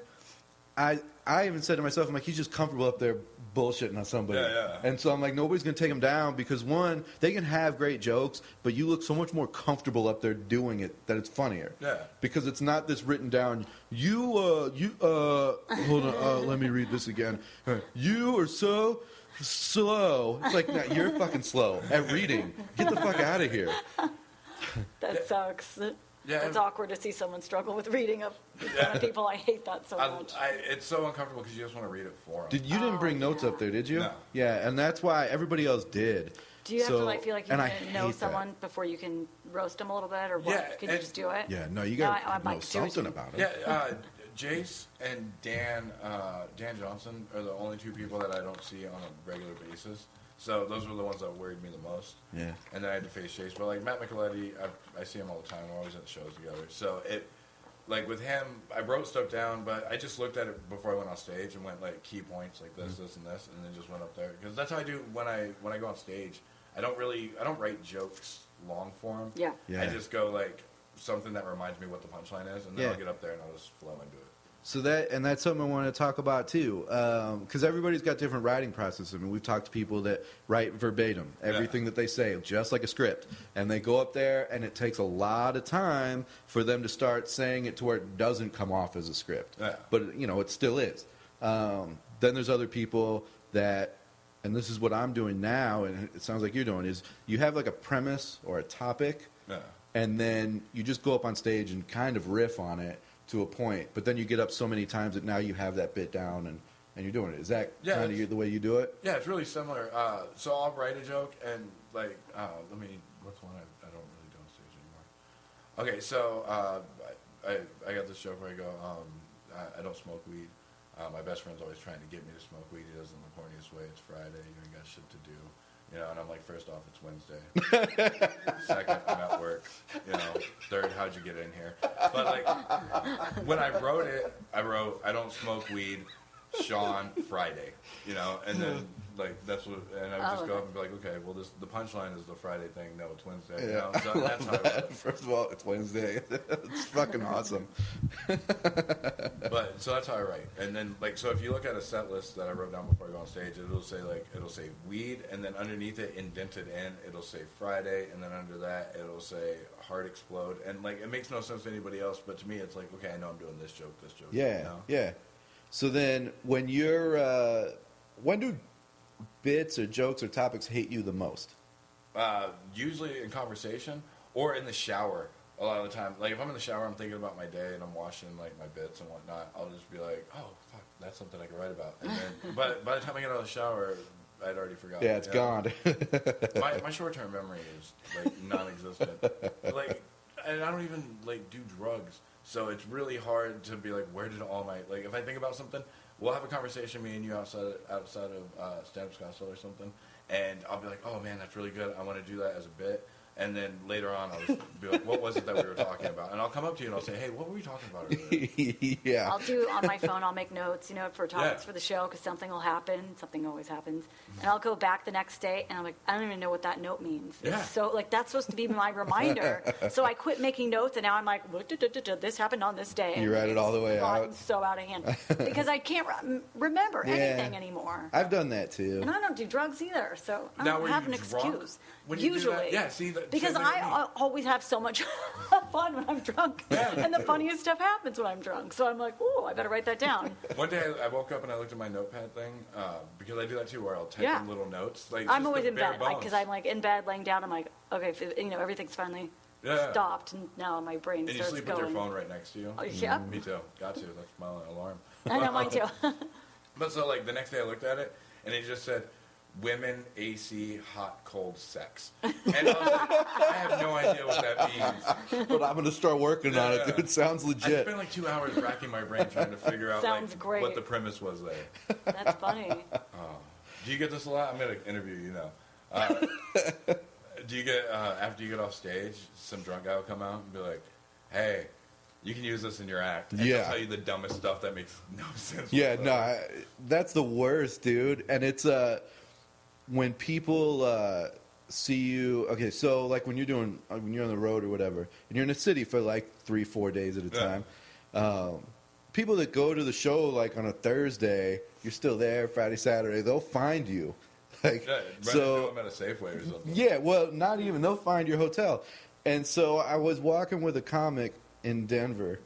I even said to myself, I'm like, he's just comfortable up there bullshitting on somebody. Yeah. And so I'm like, nobody's going to take him down because, one, they can have great jokes, but you look so much more comfortable up there doing it that it's funnier. Yeah. Because it's not this written down, hold on, let me read this again. You are so slow. It's like, no, you're fucking slow at reading. Get the fuck out of here. That sucks. Yeah, It's awkward to see someone struggle with reading up in front of people. I hate that so much. It's so uncomfortable because you just want to read it for them. You didn't bring notes up there, did you? No. Yeah, and that's why everybody else did. Do you have to feel like you and I need to know hate someone that. before you can roast them a little bit, or what? Yeah, Can you just do it? Yeah, no, you No, got I to know might seriously- something about it. Yeah, Jace and Dan Johnson are the only 2 people that I don't see on a regular basis. So those were the ones that worried me the most. Yeah. And then I had to face Jace. But like Matt Micheletti, I see him all the time. We're always at the shows together. So like with him, I wrote stuff down, but I just looked at it before I went on stage and went like key points like this, this, and this, and then just went up there because that's how I do when I go on stage. I don't write jokes long form. Yeah. Yeah. I just go like something that reminds me what the punchline is, and then I'll get up there and I'll just flow into it. So that's something I want to talk about too, because everybody's got different writing processes. I mean, we've talked to people that write verbatim everything that they say, just like a script, and they go up there, and it takes a lot of time for them to start saying it to where it doesn't come off as a script. Yeah. But it still is. Then there's other people that, and this is what I'm doing now, and it sounds like you're doing, is you have like a premise or a topic, and then you just go up on stage and kind of riff on it to a point, but then you get up so many times that now you have that bit down and you're doing it. Is that kind of the way you do it? Yeah, it's really similar. So I'll write a joke and like, what's one I don't really do on stage anymore? Okay, so I got this joke where I go, I don't smoke weed. My best friend's always trying to get me to smoke weed. He does it in the corniest way. It's Friday. You ain't got shit to do. And I'm like, first off, it's Wednesday. Second, I'm at work. Third, how'd you get in here? But like, when I wrote it, I wrote, I don't smoke weed, Sean, Friday. And then like that's what, and I would just go up and be like, okay, well, the punchline is the Friday thing. No, it's Wednesday. You know? So that's how I wrote it. First of all, it's Wednesday. It's fucking awesome. But so that's how I write. And then like, so if you look at a set list that I wrote down before I go on stage, it'll say weed, and then underneath it, indented in, it'll say Friday, and then under that, it'll say heart explode. And like, it makes no sense to anybody else, but to me, it's like, okay, I know I'm doing this joke. Yeah, you know? yeah. So then, when you're, when do bits or jokes or topics hate you the most? Usually in conversation or in the shower. A lot of the time, like if I'm in the shower, I'm thinking about my day and I'm washing like my bits and whatnot. I'll just be like, "Oh, fuck, that's something I can write about." And then, but by the time I get out of the shower, I'd already forgotten. Yeah, it's gone. My short-term memory is like non-existent. Like, and I don't even like do drugs, so it's really hard to be like, where did all my like? If I think about something, we'll have a conversation, me and you outside of stand-up Scottsdale or something, and I'll be like, "Oh man, that's really good. I want to do that as a bit." And then later on, I'll just be like, what was it that we were talking about? And I'll come up to you and I'll say, hey, what were we talking about earlier? Yeah. I'll do on my phone, I'll make notes, you know, for topics for the show, because something will happen. Something always happens. And I'll go back the next day and I'm like, I don't even know what that note means. Yeah. So, like, that's supposed to be my reminder. So I quit making notes and now I'm like, this happened on this day. You write it all the way out. So out of hand. Because I can't remember anything anymore. I've done that too. And I don't do drugs either, so I Now, don't were have you an drunk excuse. when you do Usually. that? Yeah, see, because same thing with me. I always have so much fun when I'm drunk. And the funniest stuff happens when I'm drunk. So I'm like, oh, I better write that down. One day I woke up and I looked at my notepad thing, because I do that too, where I'll type in little notes. Like, I'm just always the in bare bed, bones. because I'm like in bed, laying down. I'm like, okay, you know, everything's finally stopped, and now my brain And you starts sleep going. with your phone right next to you? Oh, yeah. Me too. Got to. That's my alarm. I know, mine too. But so, like, the next day I looked at it, and it just said, women, AC, hot, cold sex. And I was like, I have no idea what that means. But I'm going to start working on it, dude. It sounds I legit. spent like 2 hours racking my brain trying to figure out Sounds like, great. what the premise was there. That's funny. Do you get this a lot? I'm going to interview you now. Do you get, after you get off stage, some drunk guy will come out and be like, hey, you can use this in your act. And he'll tell you the dumbest stuff that makes no sense. Yeah, no, that's the worst, dude. And it's when people see you. Okay, so like when you're on the road or whatever, and you're in a city for like 3-4 days at a time. People that go to the show like on a Thursday, you're still there Friday, Saturday. They'll find you. Like, so I'm at a Safeway or something. Yeah, well, not even. They'll find your hotel. And so I was walking with a comic in Denver,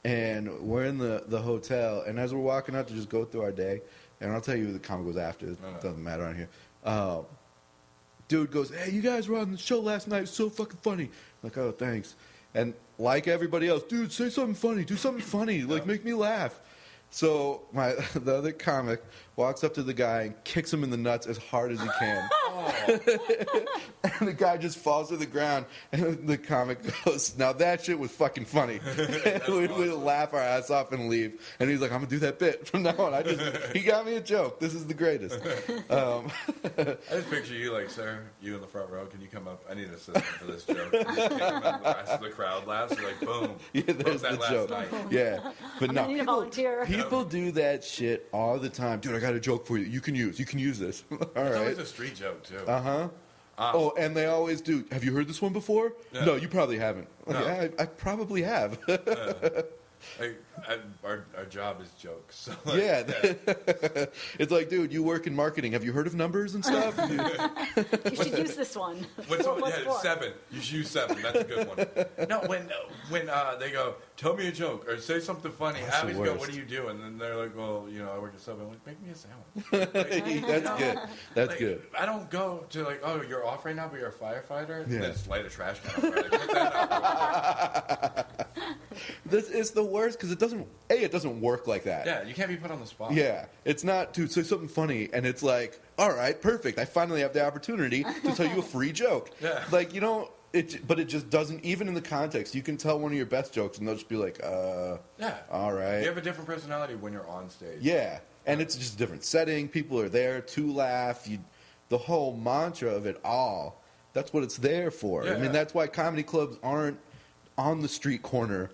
and we're in the hotel, and as we're walking out to just go through our day, and I'll tell you who the comic was after. It doesn't matter on here. Dude goes, hey, you guys were on the show last night. It's so fucking funny. I'm like, oh, thanks. And like everybody else, dude, say something funny. Do something funny. Like, make me laugh. So the other comic walks up to the guy and kicks him in the nuts as hard as he can. And the guy just falls to the ground, and the comic goes, now that shit was fucking funny. We laugh our ass off and leave. And he's like, I'm going to do that bit from now on. He got me a joke. This is the greatest. I just picture you like, sir, you in the front row, can you come up? I need an assistant for this joke. You just kick him and the rest of the crowd laughs. You're like, boom. Yeah, there's the joke. Night. Yeah. But no, I need a volunteer. People do that shit all the time. Dude, I got a joke for you. You can use this. All It's right. always a street joke, too. Oh, and they always do. Have you heard this one before? Yeah. No, you probably haven't. No. Yeah, I probably have. Like, our job is jokes. So like, Yeah. It's like, dude, you work in marketing. Have you heard of numbers and stuff? You should use this one. When someone, 4 + 4. 7. You should use 7. That's a good one. No, when they go, tell me a joke or say something funny, That's I always the go, worst. what do you do? And then they're like, well, you know, I work at 7. I'm like, make me a sandwich. That's good. That's Like, good. I don't go to like, oh, you're off right now, but you're a firefighter. Yeah. And then just light a trash can on fire. Like, put that out. This is the worst because it doesn't work like that. Yeah, you can't be put on the spot. Yeah, it's not, dude, say something funny, and it's like, all right, perfect. I finally have the opportunity to tell you a free joke. Yeah. Like, you know, but it just doesn't, even in the context, you can tell one of your best jokes, and they'll just be like, Yeah. all right. You have a different personality when you're on stage. Yeah, and it's just a different setting. People are there to laugh. The whole mantra of it all, that's what it's there for. Yeah, I mean, yeah. that's why comedy clubs aren't on the street corner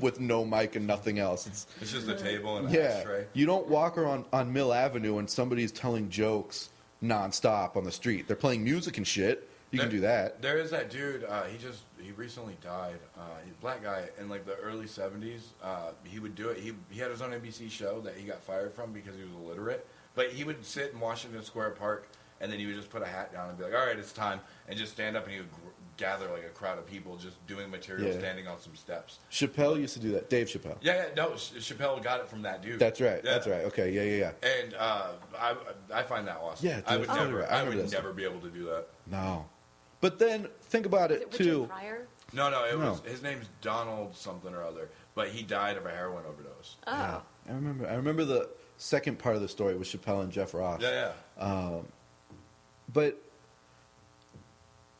with no mic and nothing else. It's just a table and an Yeah, ashtray. you don't walk around on Mill Avenue and somebody's telling jokes nonstop on the street. They're playing music and shit. You can do that. There is that dude. He recently died. He's a black guy in like the early '70s. He would do it. He had his own NBC show that he got fired from because he was illiterate. But he would sit in Washington Square Park, and then he would just put a hat down and be like, "All right, it's time," and just stand up, and he would gather like a crowd of people just doing material, standing on some steps. Chappelle used to do that. Dave Chappelle. Yeah, no, Chappelle got it from that dude. That's right. Yeah. That's right. Okay, yeah. And I find that awesome. Yeah, dude, I would I would remember never be able to do that. No. But then think about Is it it Richard too. Pryor? No, his name's Donald something or other, but he died of a heroin overdose. Oh. Yeah, I remember the second part of the story with Chappelle and Jeff Ross. Yeah. But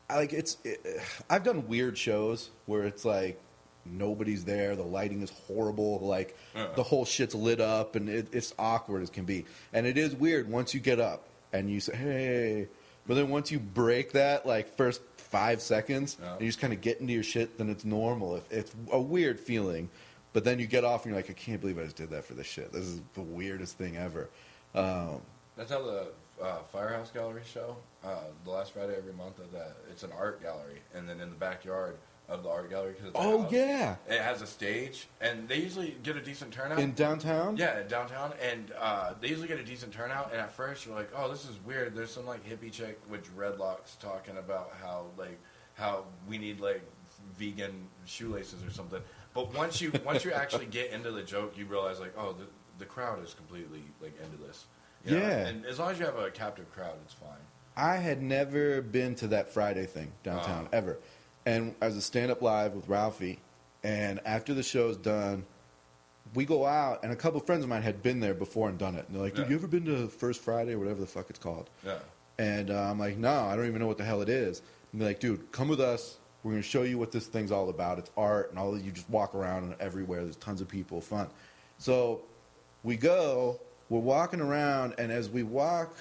I've done weird shows where it's like nobody's there, the lighting is horrible, like the whole shit's lit up, and it's awkward as can be. And it is weird once you get up and you say, "Hey," but then once you break that like first 5 seconds and you just kind of get into your shit, then it's normal. It's a weird feeling. But then you get off and you're like, I can't believe I just did that for this shit. This is the weirdest thing ever. That's how the Firehouse Gallery show, the last Friday every month of that. It's an art gallery, and then in the backyard of the art gallery, yeah, it has a stage, and they usually get a decent turnout in downtown. Yeah, downtown, and they usually get a decent turnout. And at first you're like, oh, this is weird. There's some like hippie chick with dreadlocks talking about how we need like vegan shoelaces or something. But once you actually get into the joke, you realize like, oh, the crowd is completely like into this. You know? And as long as you have a captive crowd, it's fine. I had never been to that Friday thing downtown ever, and I was a stand-up live with Ralphie, and after the show's done, we go out, and a couple of friends of mine had been there before and done it, and they're like, "Dude, you ever been to First Friday or whatever the fuck it's called?" Yeah. And I'm like, "No, I don't even know what the hell it is." And they're like, "Dude, come with us. We're going to show you what this thing's all about. It's art, and all that. You just walk around and everywhere. There's tons of people, fun." So we go. We're walking around, and as we walk,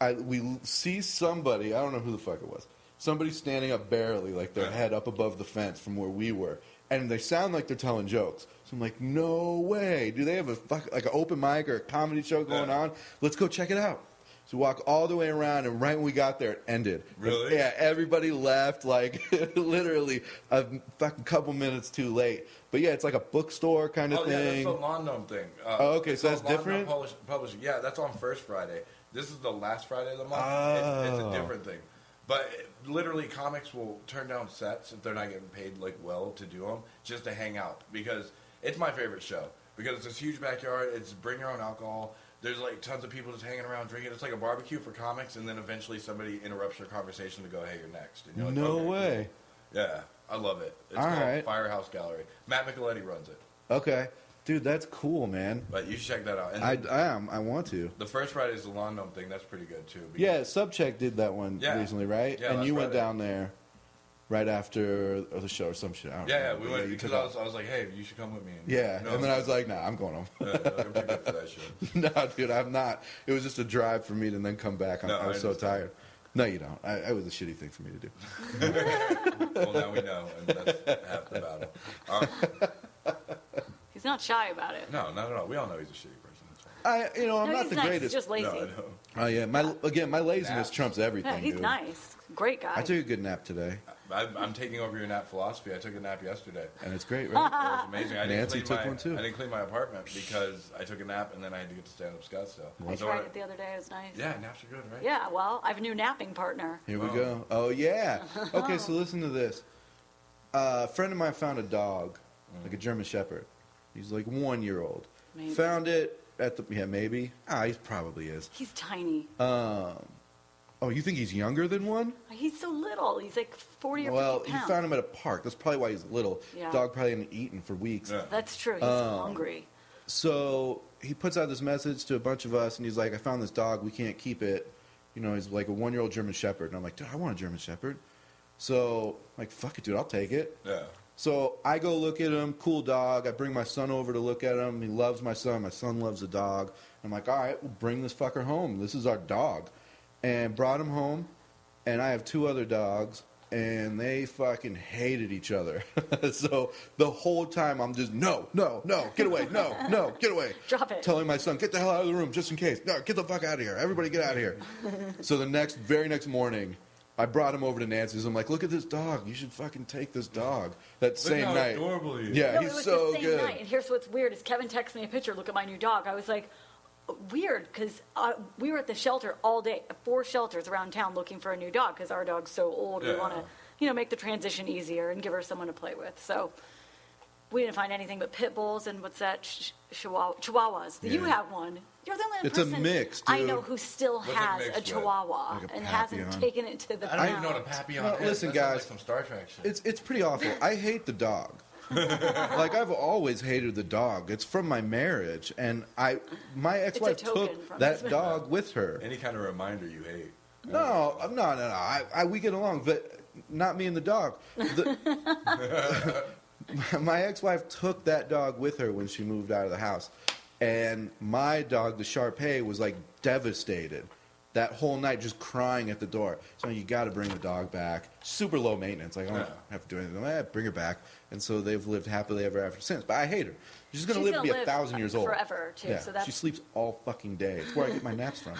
we see somebody. I don't know who the fuck it was. Somebody standing up barely, like their head up above the fence from where we were, and they sound like they're telling jokes. So I'm like, no way. Do they have like an open mic or a comedy show going on? Let's go check it out. So we walk all the way around, and right when we got there, it ended. Really? Yeah, everybody left, like, literally a fucking couple minutes too late. But yeah, it's like a bookstore kind of thing. Yeah, that's the Lawn Gnome thing. Okay, so that's different? Publishing. Yeah, that's on First Friday. This is the last Friday of the month. It's a different thing. But literally, comics will turn down sets if they're not getting paid, like, well to do them, just to hang out. Because it's my favorite show. Because it's this huge backyard. It's bring your own alcohol. There's like tons of people just hanging around drinking. It's like a barbecue for comics, and then eventually somebody interrupts your conversation to go, "Hey, you're next." And you're like, No okay, way. cool. Yeah, I love it. It's All called right. Firehouse Gallery. Matt Micheletti runs it. Okay. Dude, that's cool, man. But you should check that out. And I want to. the first Friday is the Lawn Gnome thing. That's pretty good, too. Yeah, Subcheck did that one recently, right? Yeah, and you went Friday. down there right after the show or some shit. I don't Yeah, remember. we went you because took I was like, "Hey, you should come with me." And and then I was like, "Nah, I'm going home." "I'm too good for that shit." No, dude, I'm not. It was just a drive for me to then come back. I was so tired. No, you don't. It was a shitty thing for me to do. Well, now we know, and that's half the battle. He's not shy about it. No, not at all. We all know he's a shitty person. It's fine. I'm No, not he's the nice. greatest. He's just lazy. No, I know. Oh yeah, my laziness trumps everything, Yeah, he's dude. nice. Great guy. I took a good nap today, I'm taking over your nap philosophy. I took a nap yesterday. and it's great, right? It was amazing. Nancy took one, too. I didn't clean my apartment because I took a nap and then I had to get to stand up Scottsdale. I So tried it the other day. It was nice. Yeah, naps are good, right? Yeah, well, I have a new napping partner. Here we go. Oh yeah. Okay, so listen to this. A friend of mine found a dog, like a German Shepherd. He's like 1 year old. Maybe. Found it at the maybe. He probably is. He's tiny. Oh, you think he's younger than one? He's so little. He's like 40 or 50 Well, pounds. he found him at a park. That's probably why he's little. Yeah. Dog probably hadn't eaten for weeks. Yeah. That's true. He's hungry. So he puts out this message to a bunch of us, and he's like, "I found this dog. We can't keep it. You know, he's like a 1 year old German Shepherd." And I'm like, "Dude, I want a German Shepherd." So I'm like, "Fuck it, dude. I'll take it." Yeah. So I go look at him. Cool dog. I bring my son over to look at him. He loves my son. My son loves the dog. I'm like, "All right, we'll bring this fucker home. This is our dog." And brought him home. And I have two other dogs. and they fucking hated each other. So the whole time I'm just, no, get away, no, get away. Drop it. Telling my son, get the hell out of the room just in case. No, get the fuck out of here. Everybody get out of here. So the very next morning, I brought him over to Nancy's. I'm like, look at this dog. You should fucking take this dog. That same how night. adorable he is. Yeah, No, he's it was so the same good. night. And here's what's weird is Kevin texted me a picture. Look at my new dog. I was like, weird, because we were at the shelter all day, 4 shelters around town looking for a new dog because our dog's so old. We Yeah. want to, make the transition easier and give her someone to play with. So we didn't find anything but pit bulls and what's that? Chihuahuas. You Yeah. have one. You're the only It's a person mix, I dude. know who still What's it has mixed a with? Chihuahua Like a and hasn't Papillon. taken it to the I don't even know pound. what a Papillon No, is. listen, That sounds guys. like some Star Trek shit. It's pretty awful. I hate the dog. Like I've always hated the dog. It's from my marriage, and my ex-wife token took from that husband. dog with her. Any kind of reminder you hate. No. We get along, but not me and the dog. My ex-wife took that dog with her when she moved out of the house, and my dog, the Shar-Pei, was like devastated that whole night, just crying at the door. So you got to bring the dog back. Super low maintenance. Like I don't have to do anything. Bring her back, and so they've lived happily ever after since. But I hate her. She's gonna live to be 1,000 years old forever too. Yeah, So that's she sleeps all fucking day. It's where I get my naps from.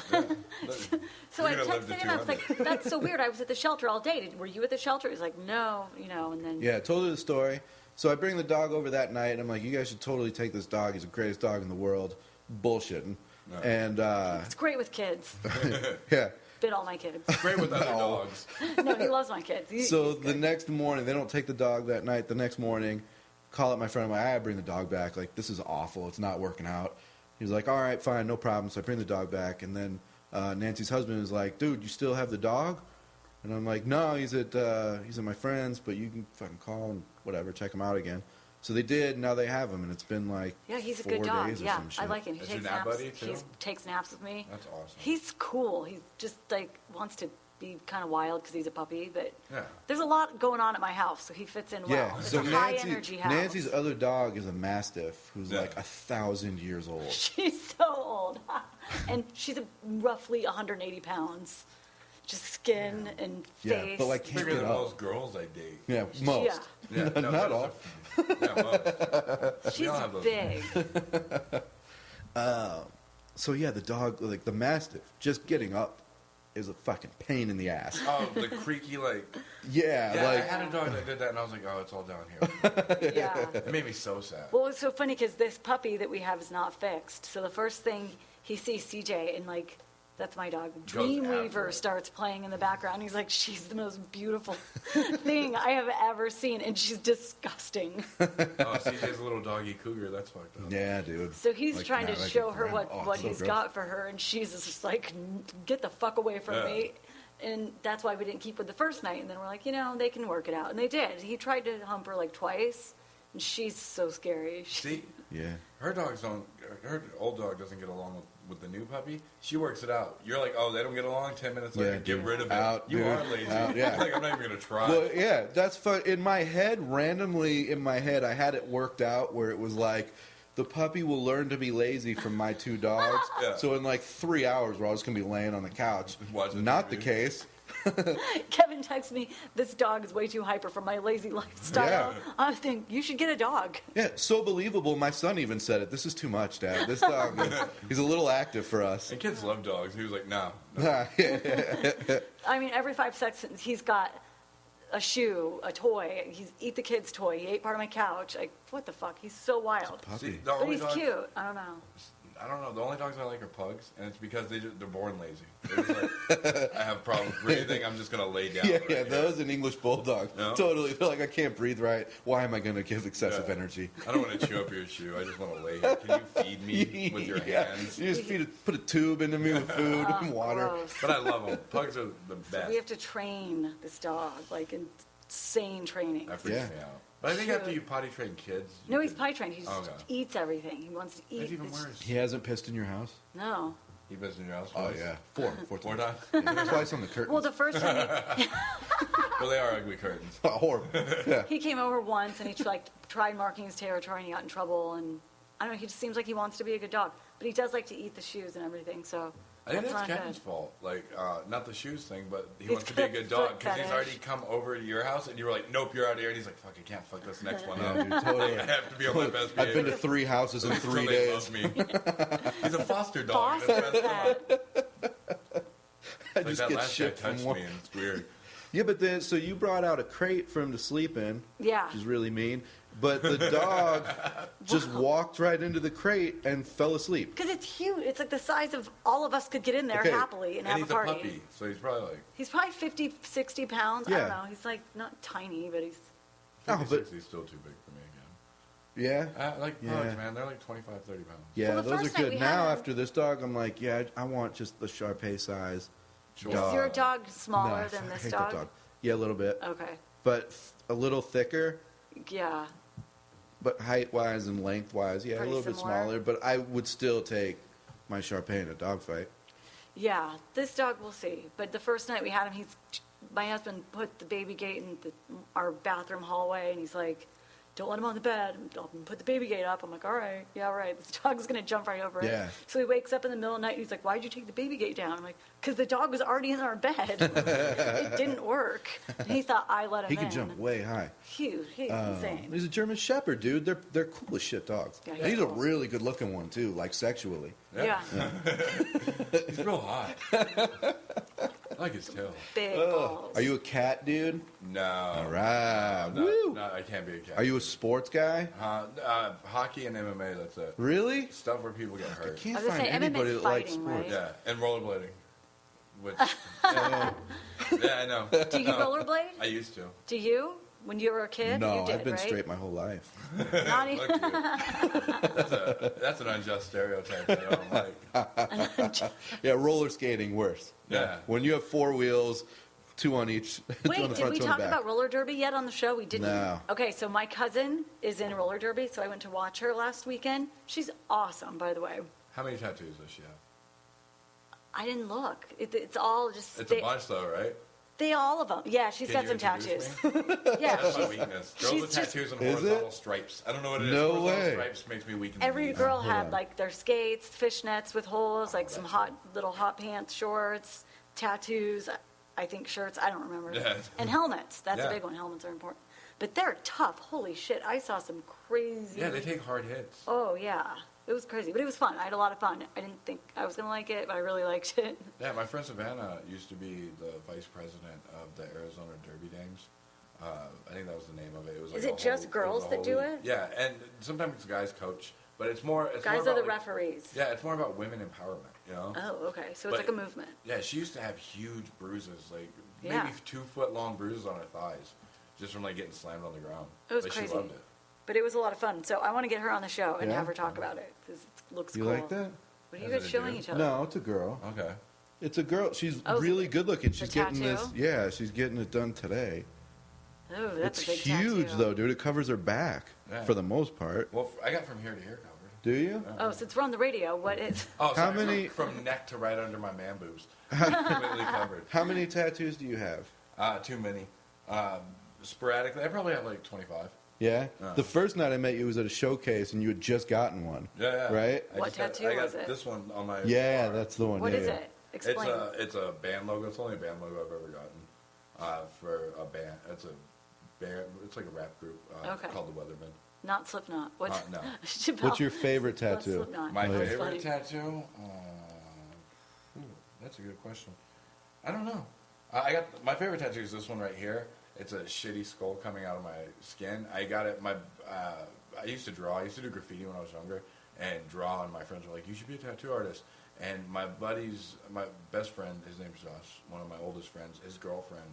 So I You're gonna live texted to him. I was like, "That's so weird. I was at the shelter all day. Were you at the shelter?" He's like, "No, And then Yeah, told her the story. So I bring the dog over that night, and I'm like, you guys should totally take this dog. He's the greatest dog in the world. Bullshitting. No. And, it's great with kids. yeah. Bit all my kids. Great with other dogs. No, he loves my kids. So He's the good. next morning, they don't take the dog that night. The next morning, call up my friend. I'm like, I bring the dog back. Like, this is awful. It's not working out. He's like, all right, fine, no problem. So I bring the dog back. And then Nancy's husband is like, dude, you still have the dog? And I'm like, no, he's at my friend's, but you can fucking call and whatever, check him out again. So they did. Now they have him, and it's been like Yeah, he's a 4 good dog. days or Yeah, some shit. I like him. He Is takes your nap naps. buddy, too? He takes naps with me. That's awesome. He's cool. He's just like wants to be kind of wild because he's a puppy, but Yeah. there's a lot going on at my house, so he fits in well. Yeah, It's so a high energy house. Nancy's other dog is a Mastiff who's Yeah. like 1,000 years old. She's so old, and she's roughly 180 pounds, just skin and Yeah, face. but like can't Bigger get than up. most girls I date. Yeah, most. Yeah. Yeah, no, Not those all. Yeah, most. She's don't have those. big. So yeah, the dog, like the Mastiff, just getting up is a fucking pain in the ass. Oh, the creaky, like... Yeah, Yeah, like I had a dog that did that, and I was like, oh, it's all down here. Yeah. It made me so sad. Well, it's so funny because this puppy that we have is not fixed. So the first thing he sees CJ and like, that's my dog. after Dreamweaver it. starts playing in the background. He's like, she's the most beautiful thing I have ever seen, and she's disgusting. Oh, CJ's a little doggy cougar. That's fucked up. yeah, dude. So he's Like, trying now to I show can her grab- what, oh, what so he's gross. got for her, and she's just like, get the fuck away from Yeah. me. And that's why we didn't keep her the first night. And then we're like, they can work it out. And they did. He tried to hump her like twice, and she's so scary. See, Yeah. her old dog doesn't get along with the new puppy. She works it out. You're like, oh, they don't get along. 10 minutes later, Yeah, get dude. rid of it. Out, You dude. are lazy. Out, yeah. Like, I'm not even gonna try. Well, yeah, that's fun. In my head, randomly in my head, I had it worked out where it was like, the puppy will learn to be lazy from my 2 dogs. Yeah. So in like 3 hours, we're all just gonna be laying on the couch. Watching Not TV. the case. Kevin texts me, this dog is way too hyper for my lazy lifestyle. Yeah. I think you should get a dog. Yeah, so believable. My son even said it. This is too much, Dad. This dog, he's a little active for us. And kids love dogs. He was like, no. I mean, every 5 seconds, he's got a shoe, a toy. He's eat the kid's toy. He ate part of my couch. Like, what the fuck? He's so wild. See, the But only he's dog, cute. I don't know. I don't know. The only dogs I like are pugs, and it's because they're born lazy. They're just like, I have problems breathing. I'm just gonna lay down. Yeah, right yeah, here. those and English bulldog. No? Totally. They're like, I can't breathe right. Why am I going to give excessive Yeah. energy? I don't want to chew up your shoe. I just want to lay here. Can you feed me with your Yeah. hands? You just put a tube into me with food and water. Gross. But I love them. Pugs are the best. We have to train this dog, like insane training. That freaks Yeah. me out. But I think after you potty train kids, you No, he's could- potty trained. He just Okay. eats everything. He wants to eat. That's even It's- worse. He hasn't pissed in your house? No. He lives in your house. Oh, twice? yeah. Four Four times. times. Yeah, twice on the curtains. Well, the first time Well, they are ugly curtains. Horrible. Yeah. he came over once and he tried marking his territory and he got in trouble. And I don't know, he just seems like he wants to be a good dog. But he does like to eat the shoes and everything. So I think That's that's not Kevin's good. fault. Like, not the shoes thing, but he He's wants to be a got good foot dog because he's fetish. already come over to your house and you were like, nope, you're out of here. And he's like, fuck, I can't fuck this next one Yeah, up. dude, totally. I have to be on my best I've behavior. been to 3 houses in Until 3 they days. love me. He's a foster dog. Foster That's pet. I like just that get last guy shit from touched one. me and it's weird. Yeah, but then so you brought out a crate for him to sleep in. Yeah. Which is really mean. But the dog just walked right into the crate and fell asleep. Because it's huge. It's like the size of all of us could get in there Okay. happily and And have he's a a party. puppy, so he's probably like He's probably 50, 60 pounds. I Yeah. don't know. He's like not tiny, but he's. 56. He's still too big for me again. Yeah? Like Yeah. pugs, man. They're like 25, 30 pounds. Yeah, Well, the those are first night good. we Now, had him- after this dog, I'm like, yeah, I want just the Shar-Pei size Sure. dog. Is your dog smaller No, than I this hate dog? that dog. Yeah, a little bit. Okay. But a little thicker, Yeah. but height-wise and length-wise, yeah, Pretty a little bit similar. smaller. But I would still take my Shar-Pei in a dog fight. Yeah. This dog we'll see. But the first night we had him, my husband put the baby gate in our bathroom hallway, and he's like, "Don't let him on the bed. I'll put the baby gate up." I'm like, "All right, yeah, all right." This dog's gonna jump right over Yeah. it. So he wakes up in the middle of the night. And he's like, "Why'd you take the baby gate down?" I'm like, "Because the dog was already in our bed. It didn't work." And he thought I let him He in. can jump way high. Huge. He's insane. He's a German Shepherd, dude. They're cool as shit dogs. Yeah, And he's he's a cool. really good-looking one too, like sexually. Yeah. He's real hot. I like his tail. Big balls. Are you a cat dude? No. All right. No, Woo. no, I can't be a cat. Are you a sports guy? Hockey and MMA, that's it. Really? Stuff where people get hurt. I can't I was gonna find say, anybody MMA's that likes fighting, sports. right? Yeah, and rollerblading. Which, yeah, I know. Do you rollerblade? I used to. Do you? When you were a kid? No, you did, I've been right? straight my whole life. Not even. Look, dude. That's an unjust stereotype that I don't like. Yeah, roller skating worse. Yeah. When you have 4 wheels, 2 on each. 2 Wait, on the did front, we 2 on talk the back. about roller derby yet on the show? We didn't. No. Okay, so my cousin is in roller derby, so I went to watch her last weekend. She's awesome, by the way. How many tattoos does she have? I didn't look. It's all just. It's a bunch, though, right? All of them. Yeah, she's Can got you some introduce tattoos. me? Yeah, That's my she's, weakness. Girls she's with just- tattoos and Is horizontal it? stripes. I don't know what it is. No Horizontal way. stripes makes me weak in the every knees. girl hold had on. like their skates, fishnets with holes, like some that's little hot pants, shorts, tattoos. I think shirts. I don't remember. Yeah. And helmets. That's Yeah. a big one. Helmets are important. But they're tough. Holy shit! I saw some crazy. Yeah, they take hard hits. Oh yeah, it was crazy, but it was fun. I had a lot of fun. I didn't think I was gonna like it, but I really liked it. Yeah, my friend Savannah used to be the vice president of the Arizona Derby Dames. I think that was the name of it. It was like Is it just girls that do league. it? Yeah, and sometimes guys coach, but it's more. It's Guys more are the about, like, referees. Yeah, it's more about women empowerment. You know. Oh, okay. So But- it's like a movement. Yeah, she used to have huge bruises, like Yeah. maybe 2-foot long bruises on her thighs, just from like getting slammed on the ground. It was but crazy. She loved it. But it was a lot of fun. So I want to get her on the show and Yeah? have her talk about it because it looks You cool. like that? What are you Is guys it a showing dude? each other? No, it's a girl. Okay. It's a girl. She's Oh, really the- good looking. the She's getting this. tattoo? Yeah, she's getting it done today. Oh, that's It's a big huge tattoo. though, dude. It covers her back Yeah. for the most part. Well, I got from here to here covered. Do you? Oh, since we're on the radio, what is? Oh, How sorry, many- from neck to right under my man boobs, completely covered. How many tattoos do you have? Too many. Sporadically, I probably have like 25. Yeah. No. The first night I met you was at a showcase, and you had just gotten one. Yeah. Right? What tattoo I got was it? This one on my. Yeah, arm. that's the one. What yeah, is yeah. it? Explain. It's a band logo. It's the only band logo I've ever gotten for a band. It's a band. It's like a rap group Okay. called the Weathermen. Not Slipknot. What's No. Chappelle. What's your favorite What's tattoo? Slipknot? My Oh, yeah. favorite Funny. tattoo? That's a good question. I don't know. I got my favorite tattoo is this one right here. It's a shitty skull coming out of my skin. I got it. I used to draw. I used to do graffiti when I was younger and draw. And my friends were like, "You should be a tattoo artist." And my best friend, his name's Josh, one of my oldest friends. His girlfriend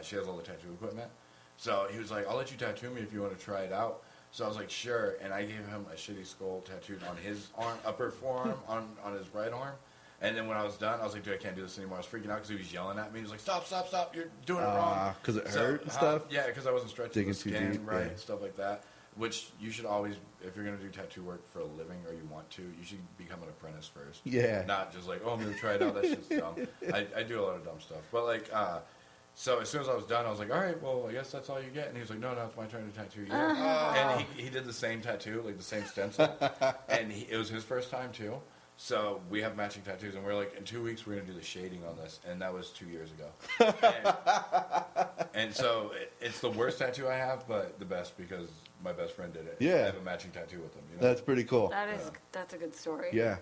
she has all the tattoo equipment. So he was like, "I'll let you tattoo me if you want to try it out." So I was like, "Sure." And I gave him a shitty skull tattooed on his arm, upper forearm, on his right arm. And then when I was done, I was like, "Dude, I can't do this anymore." I was freaking out because he was yelling at me. He was like, "Stop, stop, stop! You're doing it wrong." 'Cause it hurt and stuff? Yeah, because I wasn't stretching Digging the too skin deep, right, yeah. stuff like that. Which you should always, if you're gonna do tattoo work for a living or you want to, you should become an apprentice first. Yeah. Not just like, "Oh, I'm gonna try it out." That's just dumb. I do a lot of dumb stuff, but like. So as soon as I was done, I was like, "All right, well, I guess that's all you get." And he was like, "No, it's my turn to tattoo you." And he did the same tattoo, like the same stencil, and it was his first time too. So we have matching tattoos, and we're like, in 2 weeks we're gonna do the shading on this, and that was 2 years ago. And so it's the worst tattoo I have, but the best because my best friend did it. Yeah. I have a matching tattoo with him. You know? That's pretty cool. That's a good story. Yeah.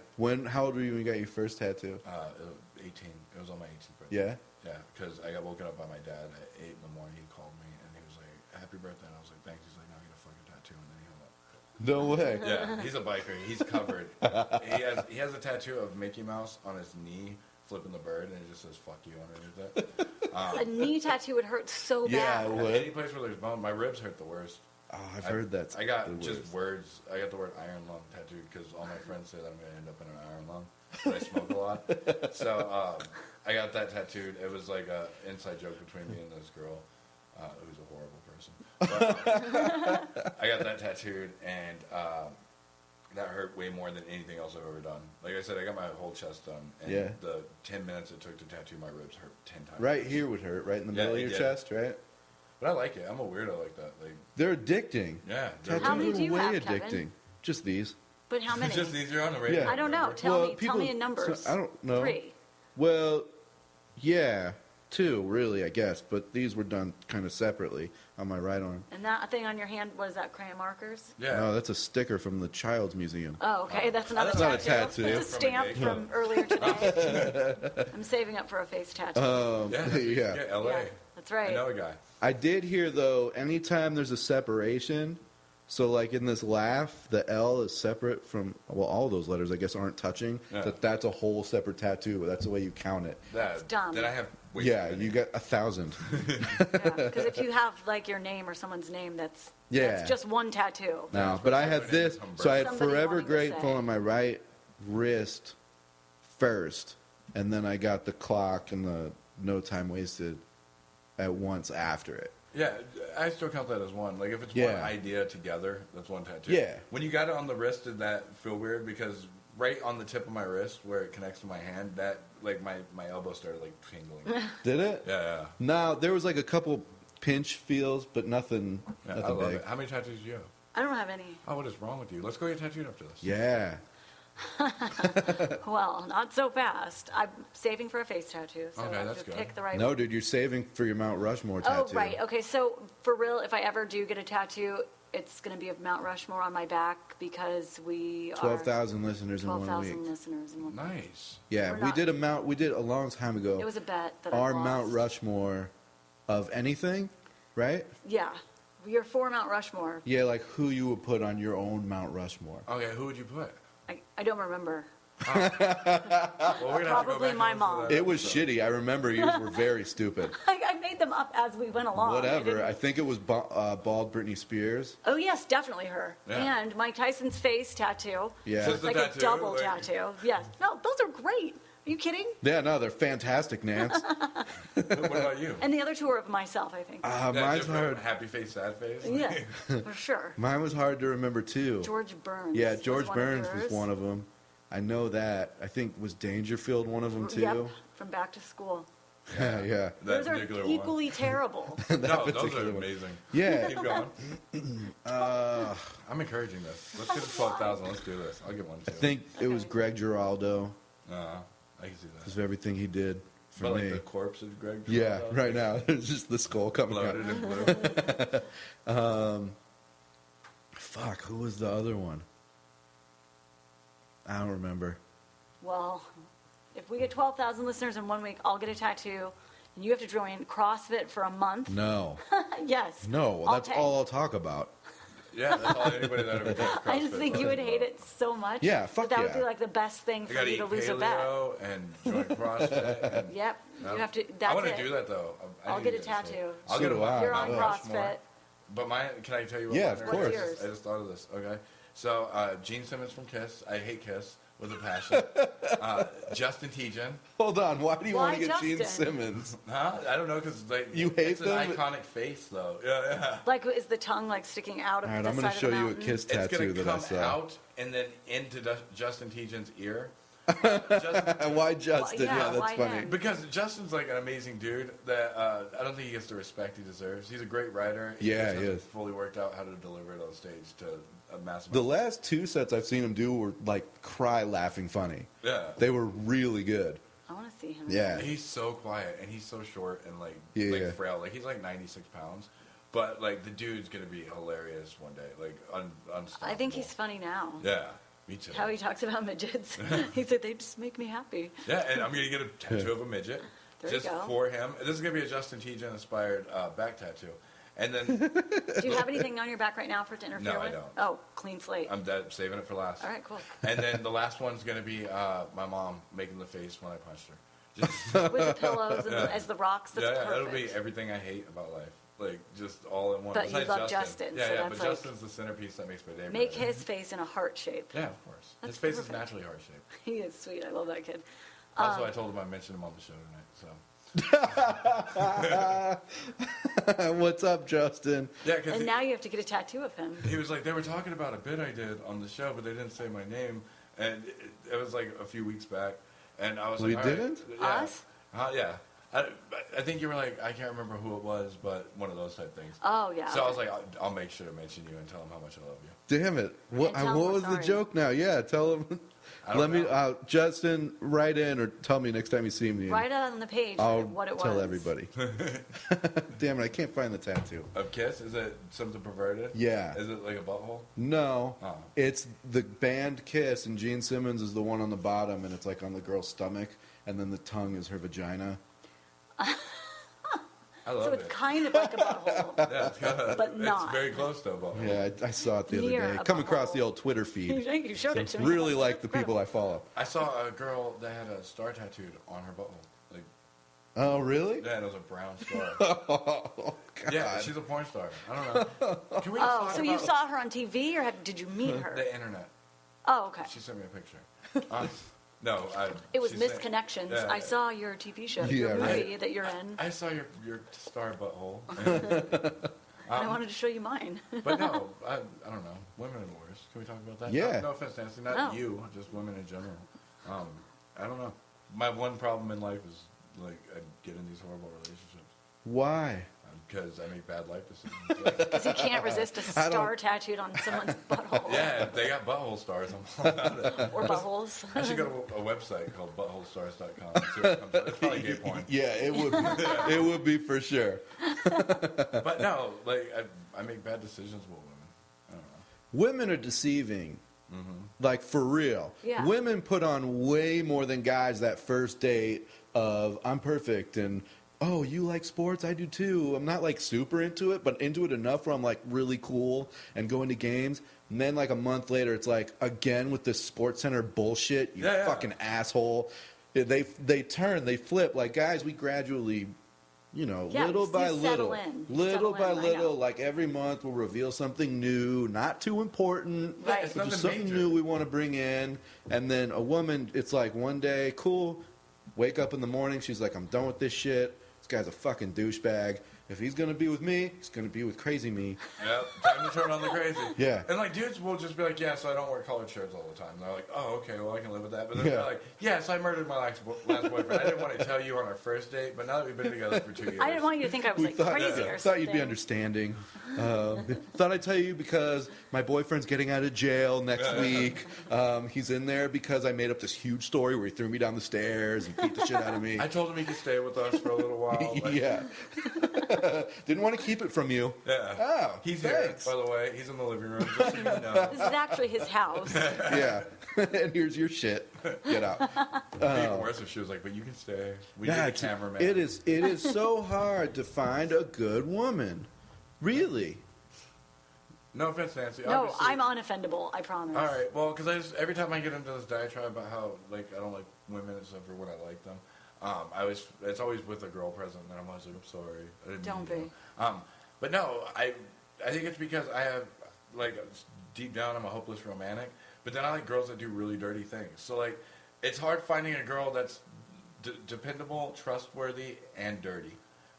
How old were you when you got your first tattoo? 18. It was on my 18th birthday. Yeah. Yeah, because I got woken up by my dad at 8 in the morning. He called me and he was like, "Happy birthday!" And I was like, "Thanks." He's like, "Now get a fucking tattoo," and then he hung up. No way. Yeah, he's a biker. He's covered. He has a tattoo of Mickey Mouse on his knee, flipping the bird, and it just says "fuck you" underneath it. A knee tattoo would hurt so Yeah, bad. it would. Any place where there's bone, my ribs hurt the worst. Oh, I've heard that. I got just words. I got the word iron lung tattooed because all my friends say that I'm going to end up in an iron lung. But I smoke a lot. So I got that tattooed. It was like an inside joke between me and this girl who's a horrible person. But, I got that tattooed, and that hurt way more than anything else I've ever done. Like I said, I got my whole chest done, and the 10 minutes it took to tattoo my ribs hurt 10 times. Right here would hurt, right in the middle of your chest, right? But I like it. I'm a weirdo like that. Like they're addicting. Yeah. Tattoos How many are do you way have, addicting. Kevin? Just these. But how many? It's just easier on the radio. Yeah. I don't know. Tell me in numbers. So, I don't know. 3. Well, yeah, 2 really, I guess. But these were done kind of separately on my right arm. And that thing on your hand, what is that, crayon markers? Yeah. No, that's a sticker from the Child's Museum. Oh, okay. That's another That's tattoo. not a tattoo. It's a stamp From a from earlier today. I'm saving up for a face tattoo. Yeah. LA. Yeah, that's right. I know a guy. I did hear, though, anytime there's a separation, so like in this laugh, the L is separate from, well, all those letters, I guess, aren't touching, that's a whole separate tattoo. That's the way you count it. It's dumb. Then I have way Yeah, too many. you got 1,000. Because if you have like your name or someone's name, that's just one tattoo. No, but I had this, so I had Somebody Forever wanting to Grateful say. on my right wrist first, and then I got the clock and the No Time Wasted at once after it. Yeah, I still count that as one. Like if it's one idea together, that's one tattoo. Yeah. When you got it on the wrist, did that feel weird? Because right on the tip of my wrist, where it connects to my hand, that like my elbow started like tingling. Did it? Yeah. No, there was like a couple pinch feels, but nothing I love big. it. How many tattoos do you have? I don't have any. Oh, what is wrong with you? Let's go get tattooed after this. Yeah. Well, not so fast. I'm saving for a face tattoo, so Okay, I have that's to good. pick the right No, one. dude, you're saving for your Mount Rushmore Oh, tattoo. right. Okay, so for real, if I ever do get a tattoo, it's going to be of Mount Rushmore on my back because we are 12,000 listeners in 1 12,000 week. listeners in 1 week. Nice. Yeah, We're not- we did a long time ago. It was a bet that our I lost. Mount Rushmore of anything, right? Yeah. You're for Mount Rushmore. Yeah, like who you would put on your own Mount Rushmore. Okay, who would you put? I don't remember. Well, we're gonna have to go Probably back my and listen to mom. that It was episode. shitty. I remember yours were very stupid. I made them up as we went along. Whatever. I didn't- think it was bald Britney Spears. Oh, yes, definitely her. Yeah. And Mike Tyson's face tattoo. Yeah. So It's the like tattoo, a double like- tattoo. Yes. No, those are great. Are you kidding? Yeah, no, they're fantastic, Nance. What about you? And the other two are of myself, I think. That Mine's different hard. Happy face, sad face. Yeah, for sure. Mine was hard to remember too. George Burns. Yeah, was George one of Burns was yours. one of them. I know that. I think was Dangerfield one of them too. Yep, from Back to School. Yeah, yeah. That Those are particular equally terrible. one. No, those particular are one. amazing. Yeah. Keep going. I'm encouraging this. Let's get to 12,000. Let's do this. I'll get one too. I think it was Greg Giraldo I can see that. because of everything he did for But me. like the corpse of Greg. Yeah, Giraldo? right now it's just the skull coming Bloated out. and blue. Fuck, who was the other one? I don't remember. Well, if we get 12,000 listeners in 1 week, I'll get a tattoo. And you have to join CrossFit for a month. No, Yes. no, well, I'll that's pay. all I'll talk about. Yeah, that's all anybody that ever does. I just CrossFit think you talks would hate about. it so much. Yeah, fuck that yeah. would be like the best thing I for gotta you eat to lose a bet. paleo and join CrossFit. And, Yep. no. You have to. I That's want it. to do that though. I I'll need get to a do that, so tattoo. I'll So get do one. I. You're on Oh. CrossFit. But mine, can I tell you what Yeah, mine of are? course. What's yours? I just thought of this. Okay. So, Gene Simmons from Kiss. I hate Kiss with a passion. Justin Tijan. Hold on, why do you Why want to get Gene Justin? Simmons? Huh? I don't know, because like, You hate it's them? an iconic face, though. Yeah. Like, is the tongue like sticking out of All right, the I'm side going to of show the you a mountain? Kiss It's going tattoo to that I come saw. out and then into Justin Tijan's ear. Justin, Why Justin? yeah, Yeah, that's why funny. him? because Justin's like an amazing dude that I don't think he gets the respect he deserves. He's a great writer. Yeah, just he hasn't is. fully worked out how to deliver it on stage to a massive. The last 2 sets I've seen him do were like cry laughing funny. Yeah. They were really good. I want to see him. Yeah. He's so quiet and he's so short and like Yeah. frail. Like he's like 96 pounds, but like the dude's gonna be hilarious one day. Like unstoppable. I think he's funny now. Yeah, me too. How he talks about midgets. He said they just make me happy. Yeah, and I'm gonna get a tattoo of a midget There you just go. for him. This is gonna be a Justin T-Jen inspired back tattoo, and then Do you have anything on your back right now for it to interfere No, I with? don't. Oh, clean slate. I'm saving it for last. All right, cool. And then the last one's gonna be my mom making the face when I punched her. Just, With the pillows and as the rocks. That's yeah, perfect. it'll be everything I hate about life. Like just all in one. But you Besides love Justin, Yeah, so yeah. that's But like- Justin's the centerpiece that makes my day. Make better. his face in a heart shape. Yeah, of course. That's His face perfect. is naturally heart shaped. He is sweet. I love that kid. Also, I told him I mentioned him on the show tonight. So What's up, Justin? yeah, because And now you have to get a tattoo of him. he was like, they were talking about a bit I did on the show, but they didn't say my name, and it was like a few weeks back, and I was We like, all right. didn't? Yeah. Us? Yeah. I think you were like, I can't remember who it was, but one of those type things. Oh, yeah. So I was like, I'll make sure to mention you and tell him how much I love you. Damn it! What, And tell him what we're was the sorry. joke now? Yeah, tell him. I don't Let me, know. Justin, write in or tell me next time you see me. and Write on the page I'll what it was. tell everybody. Damn it! I can't find the tattoo. Of Kiss? Is it something perverted? Yeah. Is it like a butthole? No, Oh. it's the band Kiss, and Gene Simmons is the one on the bottom, and it's like on the girl's stomach, and then the tongue is her vagina. I love So it's it. kind of like a butthole. Yeah, it's kinda, but it's not. very close to a butthole. Yeah, I saw it the other Near day. a Come across butthole. the old Twitter feed. You showed it to me. Really like the people I follow. I saw a girl that had a star tattooed on her butthole. Like, Oh, really? yeah, it was a brown star. Oh, God. Yeah, she's a porn star. I don't know. Can we just Oh, talk so you about saw her on TV, or did you meet her? the internet? Oh, okay. She sent me a picture. No, It was she sent- Misconnections. Yeah. I saw your TV show, Yeah, your right. movie that you're in, I saw your star butthole. and I wanted to show you mine. But no, I don't know. Women are the worst. Can we talk about that? Yeah. No offense, Nancy. Not No. you, just women in general. I don't know. My one problem in life is like I get in these horrible relationships Why? because I make bad life decisions. Like, Because he can't resist a I don't- star tattooed on someone's butthole. yeah, if they got butthole stars, I'm all about it. Or buttholes. I should go to a website called buttholestars.com and see what comes up. It's probably gay porn. Yeah, it would. Be, it would be for sure. But no, like I make bad decisions with women. I don't know. Women are deceiving. Like for real. Yeah. Women put on way more than guys that first date of I'm perfect and oh, you like sports? I do too. I'm not like super into it, but into it enough where I'm like really cool and going to games. And then like a month later, it's like again with this Sports Center bullshit. You Yeah. fucking asshole. They turn, they flip. Like guys, we gradually, Yeah, little you by settle little, in. You little settle by in, I little, know. like every month we'll reveal something new, not too important, Right. It's but just nothing something major. new we want to bring in. And then a woman, it's like one day, cool, wake up in the morning, she's like, I'm done with this shit. This guy's a fucking douchebag. If he's going to be with me, he's going to be with crazy me. Yep, time to turn on the crazy. Yeah. And like dudes will just be like, yeah, so I don't wear collared shirts all the time. And they're like, oh, okay, well I can live with that. But then Yeah. they're like, yeah, so I murdered my last boyfriend. I didn't want to tell you on our first date, but now that we've been together for 2 years. I didn't want you to think I was like crazy or thought something. you'd be understanding. Thought I'd tell you because my boyfriend's getting out of jail next week. He's in there because I made up this huge story where he threw me down the stairs and beat the shit out of me. I told him he could stay with us for a little while. Like, Yeah. Didn't want to keep it from you. Yeah. Oh, He's thanks. here, by the way. He's in the living room, just so you know. This is actually his house. Yeah. And here's your shit. Get out. It'd be even worse if she was like, but you can stay. We Yeah, need a cameraman. it is so hard to find a good woman. Really. No offense, Nancy. No, obviously- I'm unoffendable, I promise. All right, well, because every time I get into this diatribe about how like I don't like women except for when I like them, it's always with a girl present, and I'm always like, I'm sorry, I didn't Don't mean to. But no, I think it's because I have like deep down I'm a hopeless romantic, but then I like girls that do really dirty things. So like, it's hard finding a girl that's dependable, trustworthy, and dirty,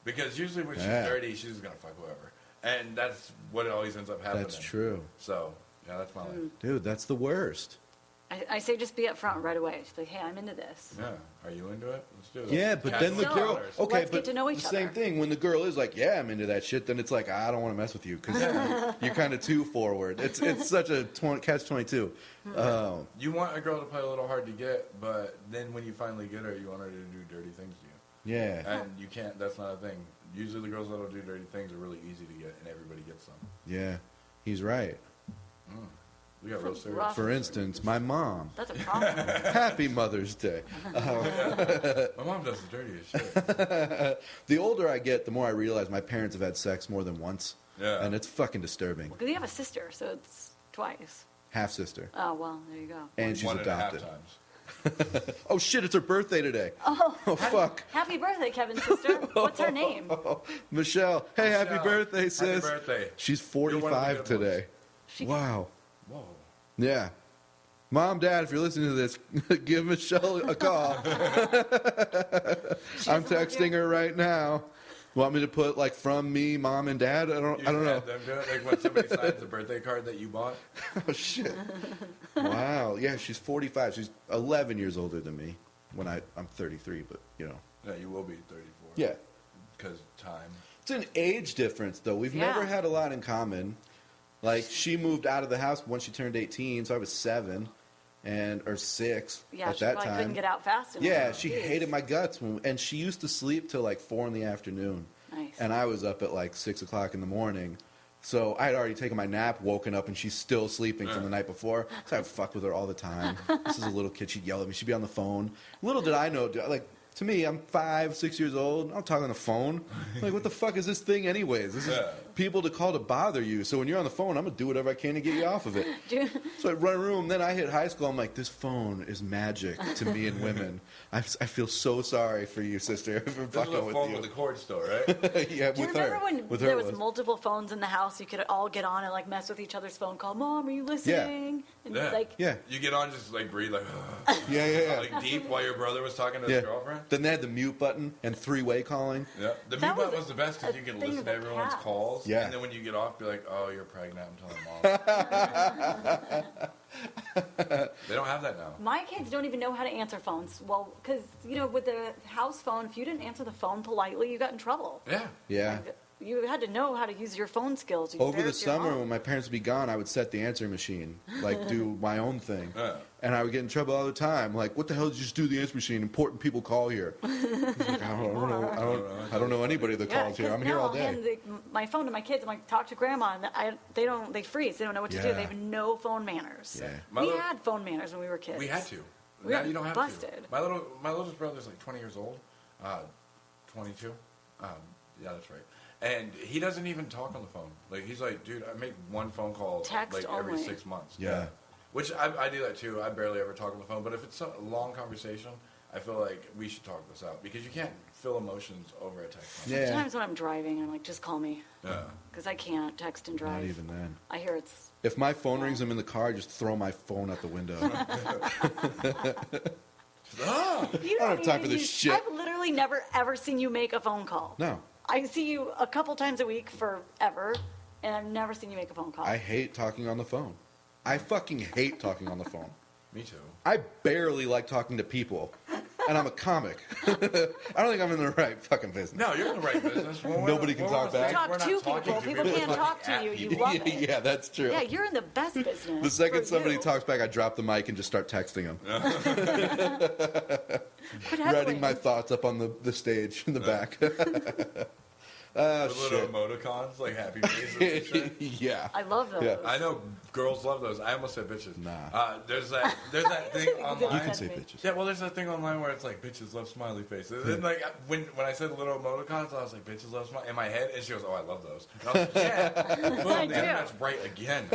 because usually when she's Yeah. dirty, she's just gonna fuck whoever, and that's what always ends up happening. That's true. So yeah, that's my life. Dude, that's the worst. I say just be up front right away. She's like, hey, I'm into this. Yeah. Are you into it? Let's do it. Yeah, but then the So, girl. Okay, let's but get to know each the same other. thing. When the girl is like, "Yeah, I'm into that shit," then it's like, I don't want to mess with you because you're kind of too forward. It's such a catch-22. You want a girl to play a little hard to get, but then when you finally get her, you want her to do dirty things to you. Yeah, And you can't. That's not a thing. Usually, the girls that'll do dirty things are really easy to get, and everybody gets them. yeah, he's right. We got real serious. Rough. For instance, my mom. That's a problem. Happy Mother's Day. My mom does the dirtiest shit. The older I get, the more I realize my parents have had sex more than once. Yeah. And it's fucking disturbing. Because you have a sister, so it's twice. Half sister. Oh, well, there you go. And she's 1.5 adopted. times. Oh shit, it's her birthday today. Oh fuck. Happy birthday, Kevin's sister. What's her name? Michelle. Hey, happy Michelle, birthday, sis. Happy birthday. She's You're one of the 45 good today. ones. She- Wow. Whoa. Yeah. Mom, Dad, if you're listening to this, give Michelle a call. I'm texting her right now. Want me to put like from me, Mom and Dad? I don't know. Them do it? Like when somebody signs a birthday card that you bought. Oh shit. Wow. Yeah, she's 45. She's 11 years older than me. When I'm 33, but you know. Yeah, you will be 34. Yeah. Because time. It's an age difference though. We've Yeah. never had a lot in common. Like she moved out of the house when she turned 18, so I was 7 or 6 Yeah, at she that probably time. couldn't get out fast enough. Yeah, she Jeez. hated my guts, and she used to sleep till like 4 in the afternoon. Nice. And I was up at like 6 o'clock in the morning. So I had already taken my nap, woken up, and she's still sleeping from the night before. So I'd fuck with her all the time. This is a little kid. She'd yell at me. She'd be on the phone. Little did I know, like, to me, I'm 5, 6 years old. I'm talking on the phone. Like, what the fuck is this thing anyways? This is people to call to bother you. So when you're on the phone, I'm going to do whatever I can to get you off of it. So I run a room. Then I hit high school. I'm like, this phone is magic to me and women. I feel so sorry for you, sister, for This is fucking a with phone you. with a cord still, right? Yeah, Do you with her. remember when With there her was was. multiple phones in the house? You could all get on and like mess with each other's phone call. Mom, are you listening? And Yeah. like, Yeah. You get on, just like breathe, like, Yeah. like deep while your brother was talking to Yeah. his girlfriend. Then they had the mute button and three-way calling. Yeah, the That mute button was was the best because a you can thing listen of to the everyone's past. calls. Yeah. And then when you get off, be like, "Oh, you're pregnant." I'm telling mom. They don't have that now. my kids don't even know how to answer phones. Well, because, you know, with the house phone, if you didn't answer the phone politely, you got in trouble. Yeah. Yeah. You had to know how to use your phone skills. You Over the embarrassed your summer mom. when my parents would be gone, I would set the answering machine, like do my own thing. Yeah. And I would get in trouble all the time. Like, what the hell did you just do the answering machine? Important people call here. Like, I don't know anybody that calls here. 'cause I'm here now all I'll day. hand my phone to my kids. I'm like, talk to grandma, and they freeze. They don't know what to do. Yeah. They have no phone manners. Yeah. My We little- had phone manners when we were kids. We had to. We Now got you don't have busted. to. My little brother's like 20 years old, 22. Yeah, that's right. And he doesn't even talk on the phone. Like he's like, dude, I make one phone call Text like every only. 6 months. Yeah. Which I do that too. I barely ever talk on the phone. But if it's a long conversation, I feel like we should talk this out because you can't feel emotions over a text. Yeah. Sometimes when I'm driving, I'm like, just call me. Yeah. Because I can't text and drive. Not even then. I hear it's. If my phone rings, I'm in the car, I just throw my phone out the window. You don't have time for this shit. I've literally never ever seen you make a phone call. No. I see you a couple times a week forever, and I've never seen you make a phone call. I hate talking on the phone. I fucking hate talking on the phone. Me too. I barely like talking to people, and I'm a comic. I don't think I'm in the right fucking business. No, you're in the right business. Nobody can talk back. Talk We're not to talking people. to People we're can't talking talk to at you. You people. love it. Yeah, that's true. Yeah, you're in the best business. The second for somebody you. talks back, I drop the mic and just start texting them, Quit writing heckling. my thoughts up on the stage in the back. Oh, The little shit. emoticons, like happy faces and shit. Yeah. I love those. Yeah. I know girls love those. I almost said bitches. Nah. There's that thing online. You can say bitches. Yeah, well, there's that thing online where it's like bitches love smiley faces. And like when I said little emoticons, I was like bitches love smiley in my head, and she goes, "Oh, I love those." And I was like, "Yeah, boom, I the do. internet's right again."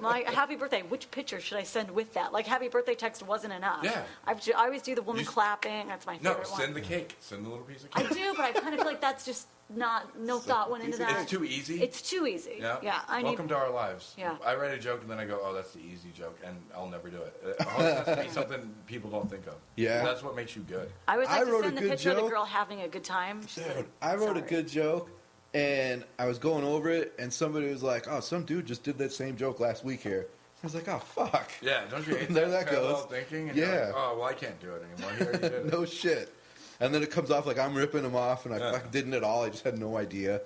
My happy birthday. Which picture should I send with that? Like happy birthday text wasn't enough. Yeah. I always do the woman You- clapping. That's my No, favorite one. send the cake. Send the little piece of I cake. do, but I kind of feel like that's just no thought went into that. It's too easy. It's too easy. Yeah. I Welcome need. to our lives. Yeah. I write a joke and then I go, "Oh, that's the easy joke," and I'll never do it. It always has to be something people don't think of. Yeah. That's what makes you good. I always I like to wrote a send the good picture of joke. the girl having a good time. She's like, I wrote a sorry. good joke, and I was going over it, and somebody was like, "Oh, some dude just did that same joke last week here." I was like, oh, fuck. Yeah, don't you hate There that that parallel goes. thinking? And Yeah. you're like, oh, well, I can't do it anymore. He already did it. No shit. And then it comes off like I'm ripping him off, and I fucking didn't at all. I just had no idea.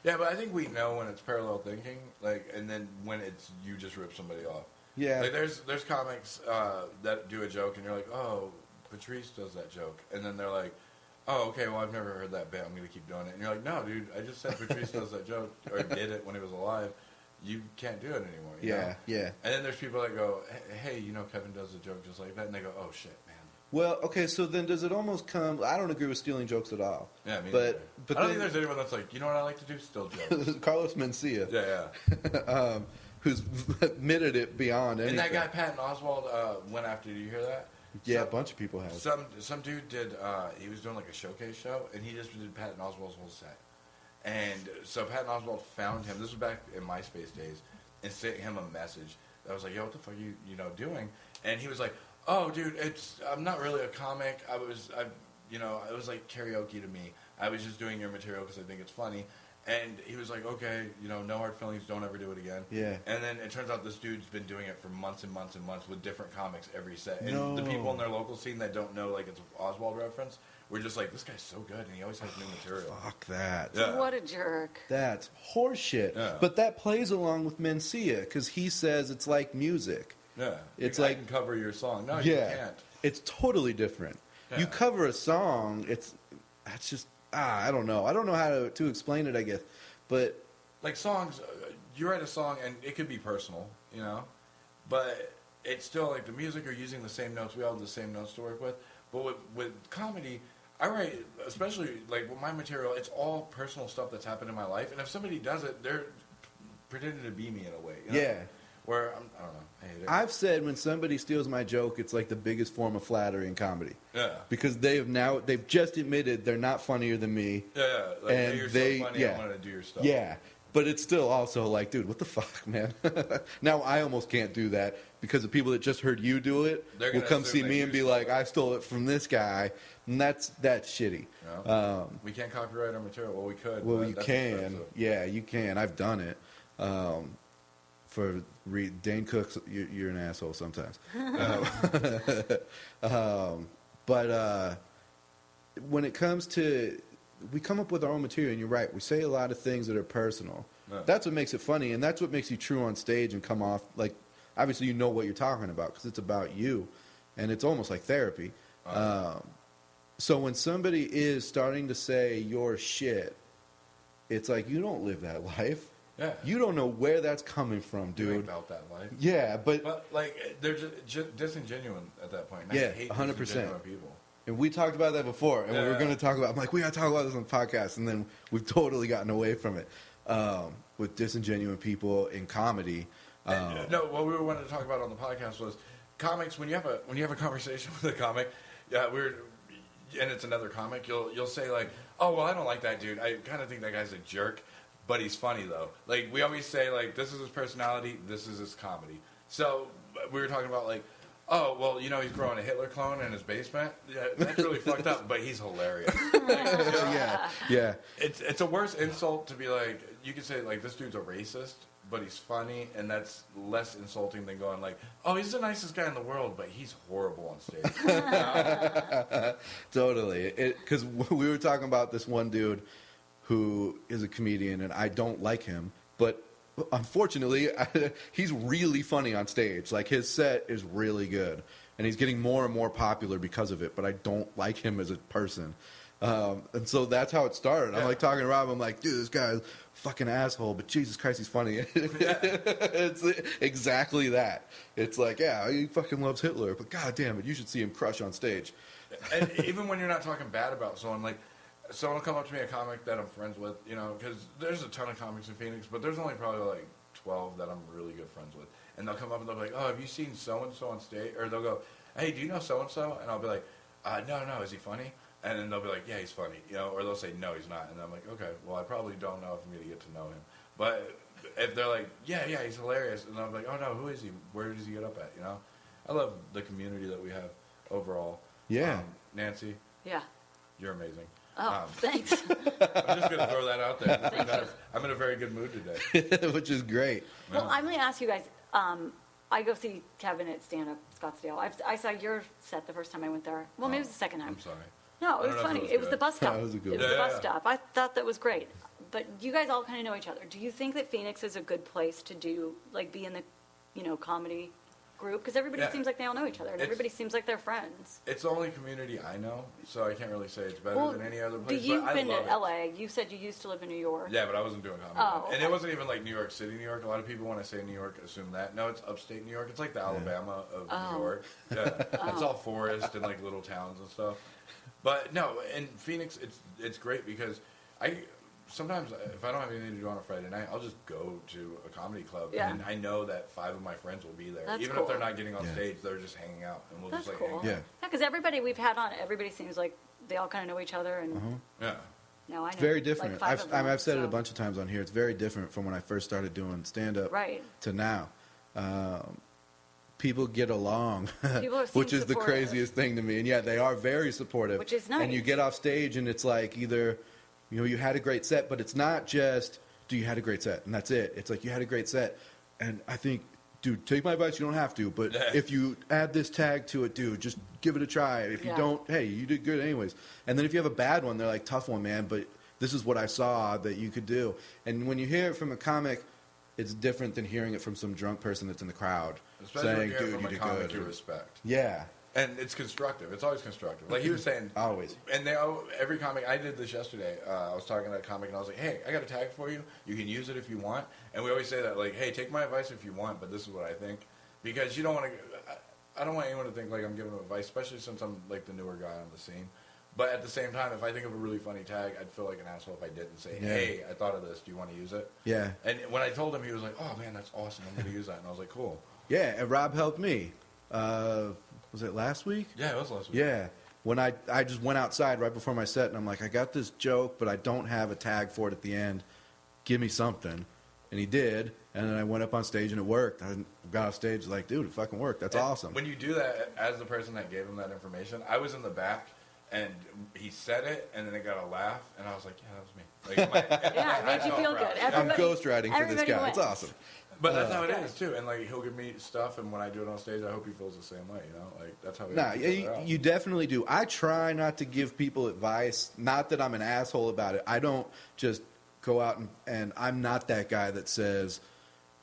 Yeah, but I think we know when it's parallel thinking, like, and then when it's you just rip somebody off. Yeah. Like, there's comics that do a joke, and you're like, oh, Patrice does that joke. And then they're like, oh, okay, well, I've never heard that bit. I'm going to keep doing it. And you're like, no, dude, I just said Patrice does that joke, or did it when he was alive. You can't do it anymore. You know? Yeah. And then there's people that go, hey, Kevin does a joke just like that. And they go, oh, shit, man. Well, okay, so then does it almost come... I don't agree with stealing jokes at all. Yeah, me but neither. I don't think there's anyone that's like, you know what I like to do? Steal jokes. Carlos Mencia. Yeah. Who's admitted it beyond anything. And that guy, Patton Oswalt, went after. Did you hear that? Yeah, a bunch of people have. Some dude did, he was doing like a showcase show, and he just did Patton Oswalt's whole set. And so Patton Oswalt found him, this was back in MySpace days, and sent him a message. I was like, yo, what the fuck are you doing? And he was like, oh, dude, I'm not really a comic. It was like karaoke to me. I was just doing your material because I think it's funny. And he was like, okay, no hard feelings, don't ever do it again. Yeah. And then it turns out this dude's been doing it for months and months and months with different comics every set. And No. the people in their local scene that don't know, like, it's an Oswald reference, were just like, this guy's so good, and he always has new material. Fuck that. Yeah. What a jerk. That's horseshit. Yeah. But that plays along with Mencia, because he says it's like music. Yeah. It's I like... can cover your song. No, you can't. It's totally different. Yeah. You cover a song, that's just... I don't know. I don't know how to explain it, I guess. But... Like songs, you write a song, and it could be personal, but it's still like the music are using the same notes. We all have the same notes to work with. But with comedy, I write, especially like with my material, it's all personal stuff that's happened in my life. And if somebody does it, they're pretending to be me in a way. Yeah. Where, I don't know, I hate it. I've said when somebody steals my joke, it's like the biggest form of flattery in comedy. Yeah. Because they've just admitted they're not funnier than me. Yeah. Like, And hey, you're they- so funny, yeah. I want to do your stuff. Yeah. But it's still also like, dude, what the fuck, man? Now I almost can't do that because the people that just heard you do it They're will gonna come assume see that me you and be stole like, it. I stole it from this guy. And that's shitty. Yeah. We can't copyright our material. Well, we could. Well, but you that's can. expensive. Yeah, you can. I've done it. Dane Cook, you're an asshole sometimes. But when it comes to, we come up with our own material, and you're right. We say a lot of things that are personal. Yeah. That's what makes it funny, and that's what makes you true on stage and come off like, obviously you know what you're talking about because it's about you, and it's almost like therapy. So when somebody is starting to say your shit, it's like you don't live that life. Yeah. You don't know where that's coming from, You ain't dude. about that life. Yeah, but like, they're just disingenuous at that point. And Yeah, I hate 100%. disingenuous people. and we talked about that before, and we were Yeah. going to talk about. I'm like, we got to talk about this on the podcast, and then we've totally gotten away from it with disingenuous people in comedy. No, what we wanted to talk about on the podcast was comics. When you have a conversation with a comic, and it's another comic, you'll say like, oh well, I don't like that dude. I kind of think that guy's a jerk, but he's funny though. Like we always say like, this is his personality, this is his comedy. So we were talking about like, oh well, he's growing a Hitler clone in his basement. Yeah, that's really fucked up, but he's hilarious. Yeah. It's a worse insult to be like, you could say like, this dude's a racist, but he's funny, and that's less insulting than going like, oh, he's the nicest guy in the world, but he's horrible on stage. Totally. Because we were talking about this one dude who is a comedian, and I don't like him, but unfortunately, he's really funny on stage. Like, his set is really good, and he's getting more and more popular because of it, but I don't like him as a person. And so that's how it started. I'm like talking to Rob, I'm like, dude, this guy's a fucking asshole, but Jesus Christ, he's funny. It's exactly that. It's like, yeah, he fucking loves Hitler, but god damn it, you should see him crush on stage. And even when you're not talking bad about someone, like, someone will come up to me, a comic that I'm friends with, because there's a ton of comics in Phoenix, but there's only probably like 12 that I'm really good friends with. And they'll come up and they'll be like, oh, have you seen so-and-so on stage? Or they'll go, hey, do you know so-and-so? And I'll be like, no, is he funny? And then they'll be like, yeah, he's funny, or they'll say, no, he's not. And I'm like, okay, well, I probably don't know if I'm going to get to know him. But if they're like, yeah, he's hilarious, and I'm like, oh, no, who is he? Where does he get up at, I love the community that we have overall. Yeah. Nancy, Yeah. you're amazing. Oh, thanks. I'm just going to throw that out there. I'm in a very good mood today. Which is great. Well, I'm going to ask you guys, I go see Kevin at Stand Up Scottsdale. I saw your set the first time I went there. Well, maybe it was the second time. I'm sorry. No, it was funny. It was the bus stop. That was a good It was one. the bus Yeah. stop. I thought that was great. But you guys all kind of know each other. Do you think that Phoenix is a good place to do, like, be in the, comedy group? Because everybody Yeah. seems like they all know each other, and It's- everybody seems like they're friends. It's the only community I know, so I can't really say it's better Well, than any other place. you've but I been love to it. LA. You said you used to live in New York. Yeah, but I wasn't doing comedy. Oh, And okay. it wasn't even like New York City, New York. A lot of people, when I say New York, assume that. No, it's upstate New York. It's like the Alabama of Oh. New York. Yeah. It's all forest and like little towns and stuff. But no, in Phoenix, it's great because sometimes if I don't have anything to do on a Friday night, I'll just go to a comedy club, Yeah. and I know that 5 of my friends will be there. That's Even cool. if they're not getting on Yeah. stage, they're just hanging out, and we'll That's just like cool. hang Yeah. out. Yeah, because everybody we've had on, everybody seems like they all kind of know each other, and Yeah. now I know. It's very like different. 5 of them, I've said it a so- bunch of times on here. It's very different from when I first started doing stand-up Right. to now. People get along, People which seem is the supportive. craziest thing to me. And yeah, they are very supportive. Which is And you nice. get off stage and it's like either, you had a great set, but it's not just, you had a great set and that's it. It's like you had a great set. And I think, dude, take my advice, you don't have to. But if you add this tag to it, dude, just give it a try. If you Yeah. don't, hey, you did good anyways. And then if you have a bad one, they're like, tough one, man, but this is what I saw that you could do. And when you hear it from a comic, it's different than hearing it from some drunk person that's in the crowd Especially saying, when you hear it dude, from you a did comic good. you respect. Yeah, And it's constructive. It's always constructive. Like he was saying, always. And every comic, I did this yesterday. I was talking to a comic and I was like, hey, I got a tag for you. You can use it if you want. And we always say that, like, hey, take my advice if you want, but this is what I think. Because you don't want to, I don't want anyone to think like I'm giving them advice, especially since I'm like the newer guy on the scene. But at the same time, if I think of a really funny tag, I'd feel like an asshole if I didn't say, hey, I thought of this. Do you want to use it? Yeah. And when I told him, he was like, oh, man, that's awesome. I'm going to use that. And I was like, cool. Yeah, and Rob helped me. Was it last week? Yeah, it was last week. Yeah. When I just went outside right before my set, and I'm like, I got this joke, but I don't have a tag for it at the end. Give me something. And he did, and then I went up on stage, and it worked. I got off stage like, dude, it fucking worked. That's And awesome. When you do that, as the person that gave him that information, I was in the back, and he said it, and then it got a laugh, and I was like, yeah, that was me. Like, Yeah, it made you feel good. I'm Everybody- ghostwriting for this everybody guy. It's wins. awesome. But that's how it is, too. And, like, he'll give me stuff, and when I do it on stage, I hope he feels the same way, Like, that's how it Nah, is. you definitely do. I try not to give people advice. Not that I'm an asshole about it. I don't just go out and I'm not that guy that says,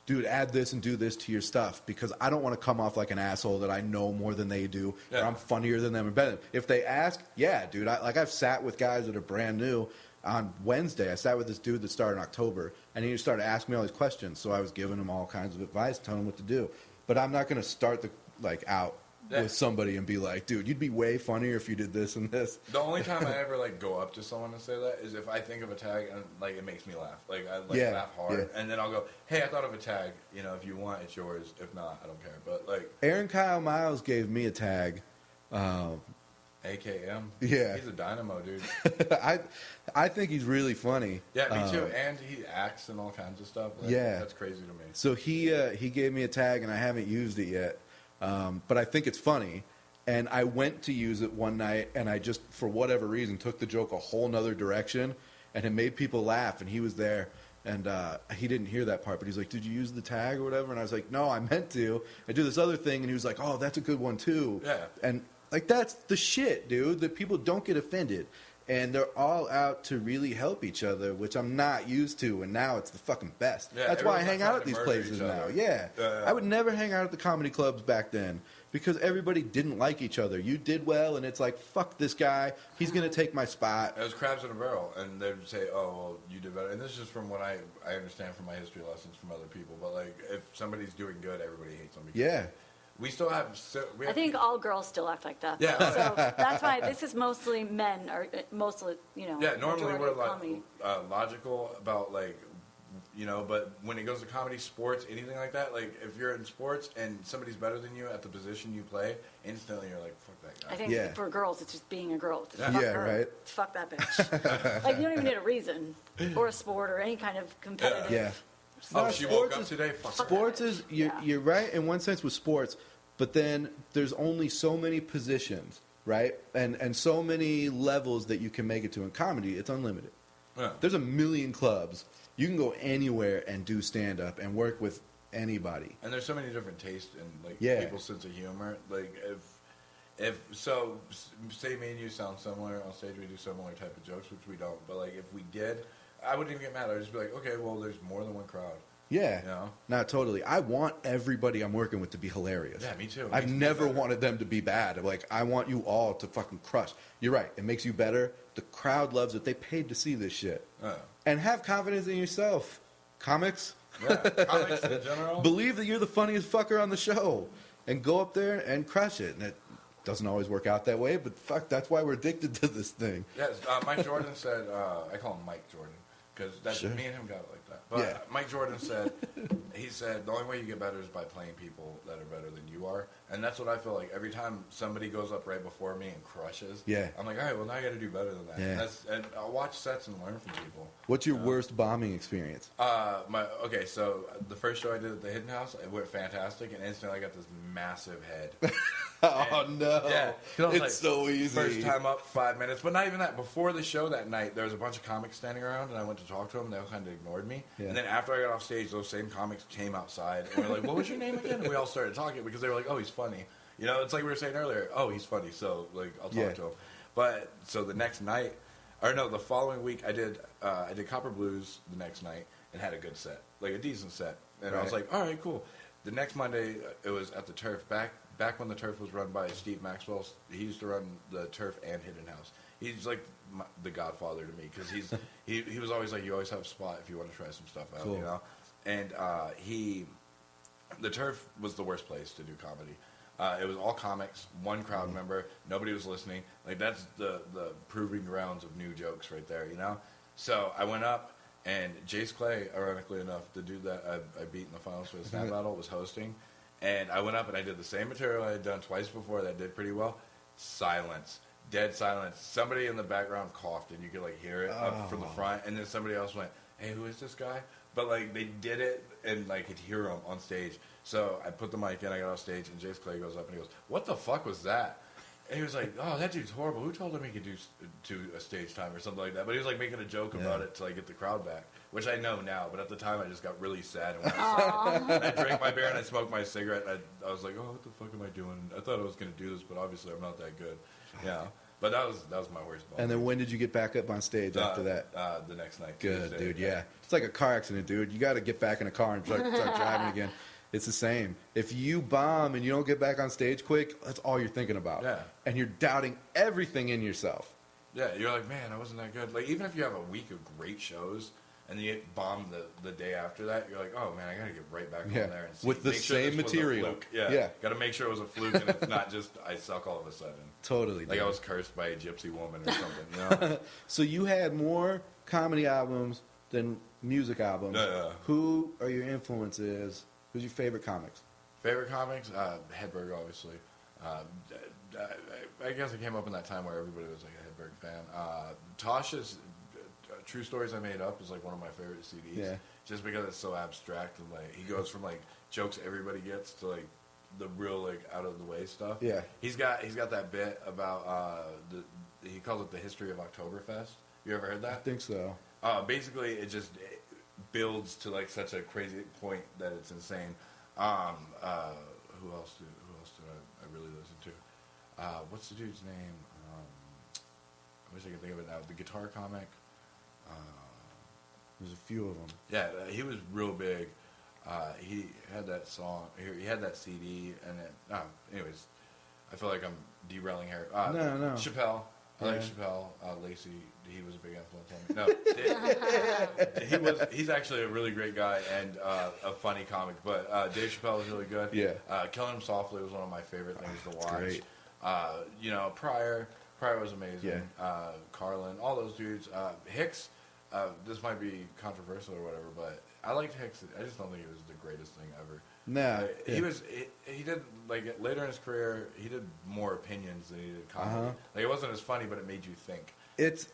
dude, add this and do this to your stuff, because I don't want to come off like an asshole that I know more than they do, or Yeah. I'm funnier than them or better. If they ask, yeah, dude. I've sat with guys that are brand new. On Wednesday, I sat with this dude that started in October, and he just started asking me all these questions. So I was giving him all kinds of advice, telling him what to do. But I'm not going to start out Yeah. with somebody and be like, dude, you'd be way funnier if you did this and this. The only time I ever, like, go up to someone and say that is if I think of a tag, and, like, it makes me laugh. Like, I, like, Yeah, laugh hard, yeah. and then I'll go, hey, I thought of a tag. If you want, it's yours. If not, I don't care. But, like, Aaron Kyle Miles gave me a tag. AKM. Yeah. He's a dynamo, dude. I think he's really funny. Yeah, me too. And he acts and all kinds of stuff. Like, Yeah. That's crazy to me. So he gave me a tag, and I haven't used it yet. But I think it's funny. And I went to use it one night, and I just, for whatever reason, took the joke a whole nother direction, and it made people laugh, and he was there. And he didn't hear that part, but he's like, did you use the tag or whatever? And I was like, no, I meant to. I do this other thing, and he was like, oh, that's a good one, too. Yeah. And, like, that's the shit, dude, that people don't get offended. And they're all out to really help each other, which I'm not used to, and now it's the fucking best. Yeah, That's why I everyone's hang trying out to at these murder places each now. other. Yeah. Yeah. I would never hang out at the comedy clubs back then because everybody didn't like each other. You did well, and it's like, fuck this guy. He's going to take my spot. It was crabs in a barrel, and they would say, "Oh, well, you did better." And this is just from what I understand from my history lessons from other people. But like, if somebody's doing good, everybody hates them. Because Yeah. we still have. I think all girls still act like that. Yeah. So that's why this is mostly men, or mostly, Yeah, normally majority we're of comedy. logical about like, but when it goes to comedy, sports, anything like that, like if you're in sports and somebody's better than you at the position you play, instantly you're like, fuck that guy. I think Yeah. for girls, it's just being a girl. It's just Yeah. fuck Yeah, her. right. It's fuck that bitch. Like, you don't even need a reason, or a sport, or any kind of competitive. Yeah. Oh, No, she sports woke up is- today. Fuck Sports is, Yeah. you're right in one sense with sports, but then there's only so many positions, right? And so many levels that you can make it to. In comedy, it's unlimited. Yeah. There's a million clubs. You can go anywhere and do stand-up and work with anybody. And there's so many different tastes and like Yeah. people's sense of humor. Like if so, say me and you sound similar on stage, we do similar type of jokes, which we don't. But like if we did, I wouldn't even get mad. I'd just be like, okay, well, there's more than one crowd. Yeah. You know? Not totally. I want everybody I'm working with to be hilarious. Yeah, me too. It I've makes me never better. wanted them to be bad. Like, I want you all to fucking crush. You're right. It makes you better. The crowd loves it. They paid to see this shit. And have confidence in yourself. Comics. Yeah, comics in general. Believe that you're the funniest fucker on the show. And go up there and crush it. And it doesn't always work out that way, but fuck, that's why we're addicted to this thing. Yes, Mike Jordan said, I call him Mike Jordan, because Sure. me and him got it like that. But Yeah. Mike Jordan said, he said, the only way you get better is by playing people that are better than you are. And that's what I feel like. Every time somebody goes up right before me and crushes, Yeah. I'm like, all right, well, now I got to do better than that. Yeah. And I'll watch sets and learn from people. What's your worst bombing experience? Okay, so the first show I did at the Hidden House, it went fantastic, and instantly I got this massive head. Oh, no. Yeah, 'cause I was It's like, so easy. First time up, 5 minutes, but not even that. Before the show that night, there was a bunch of comics standing around, and I went to talk to them. They all kind of ignored me. Yeah. And then after I got off stage, those same comics came outside and were like, "What was your name again?" And we all started talking because they were like, "Oh, he's funny." You know, it's like we were saying earlier. Oh, he's funny, so like I'll talk Yeah. to him. But so the next night, or no, the following week, I did Copper Blues the next night and had a good set, like a decent set. And I was Right. like, "All right, cool." The next Monday, it was at the Turf. Back when the Turf was run by Steve Maxwell, he used to run the Turf and Hidden House. He's like the godfather to me because he was always like, you always have a spot if you want to try some stuff out, Cool. you know. And the Turf was the worst place to do comedy. It was all comics, one crowd member, nobody was listening. Like that's the proving grounds of new jokes right there, you know. So I went up. And Jace Clay, ironically enough, the dude that I beat in the finals for the snap battle, was hosting. And I went up and I did the same material I had done twice before that did pretty well. Silence. Dead silence. Somebody in the background coughed and you could like hear it up from the front. And then somebody else went, hey, who is this guy? But like they did it and like could hear him on stage. So I put the mic in, I got off stage, and Jace Clay goes up and he goes, what the fuck was that? And he was like, oh, that dude's horrible. Who told him he could do a stage time or something like that? But he was like making a joke about it to like get the crowd back, which I know now. But at the time, I just got really sad and went outside. And I drank my beer and I smoked my cigarette. And I was like, oh, what the fuck am I doing? I thought I was going to do this, but obviously I'm not that good. Yeah. But that was my worst ball. And then when did you get back up on stage after that? The next night. Good, Tuesday, dude, yeah. It's like a car accident, dude. You got to get back in a car and start driving again. It's the same. If you bomb and you don't get back on stage quick, that's all you're thinking about. Yeah. And you're doubting everything in yourself. Yeah, you're like, man, I wasn't that good. Like, even if you have a week of great shows and you get bombed the day after that, you're like, oh, man, I got to get right back on there and see. With the make sure same this was a material. fluke. Yeah. Got to make sure it was a fluke and it's not just I suck all of a sudden. Totally. Like dude. I was cursed by a gypsy woman or something, you know? So you had more comedy albums than music albums. Yeah. Who are your influences? Who's your favorite comics? Favorite comics? Hedberg, obviously. I guess I came up in that time where everybody was like a Hedberg fan. Tasha's True Stories I Made Up is like one of my favorite CDs. Yeah. Just because it's so abstract and like he goes from like jokes everybody gets to like the real like out of the way stuff. Yeah. He's got that bit about he calls it the history of Oktoberfest. You ever heard I that? think so. Basically, it builds to like such a crazy point that it's insane. Who else did I really listen to? What's the dude's name? I wish I could think of it now. The guitar comic. There's a few of them. Yeah, he was real big. He had that song. He had that CD, and then. Anyways, I feel like I'm derailing here. No. Chappelle. I like Yeah. Chappelle. Lacey, he was a big influence on me. No, he's actually a really great guy and a funny comic. But Dave Chappelle was really good. Yeah. Killing Him Softly was one of my favorite things to watch. great. Pryor was amazing. Yeah. Carlin, all those dudes. Hicks, this might be controversial or whatever, but I liked Hicks. I just don't think it was the greatest thing ever. Nah. He did like later in his career. He did more opinions than he did comedy. Like it wasn't as funny, but it made you think.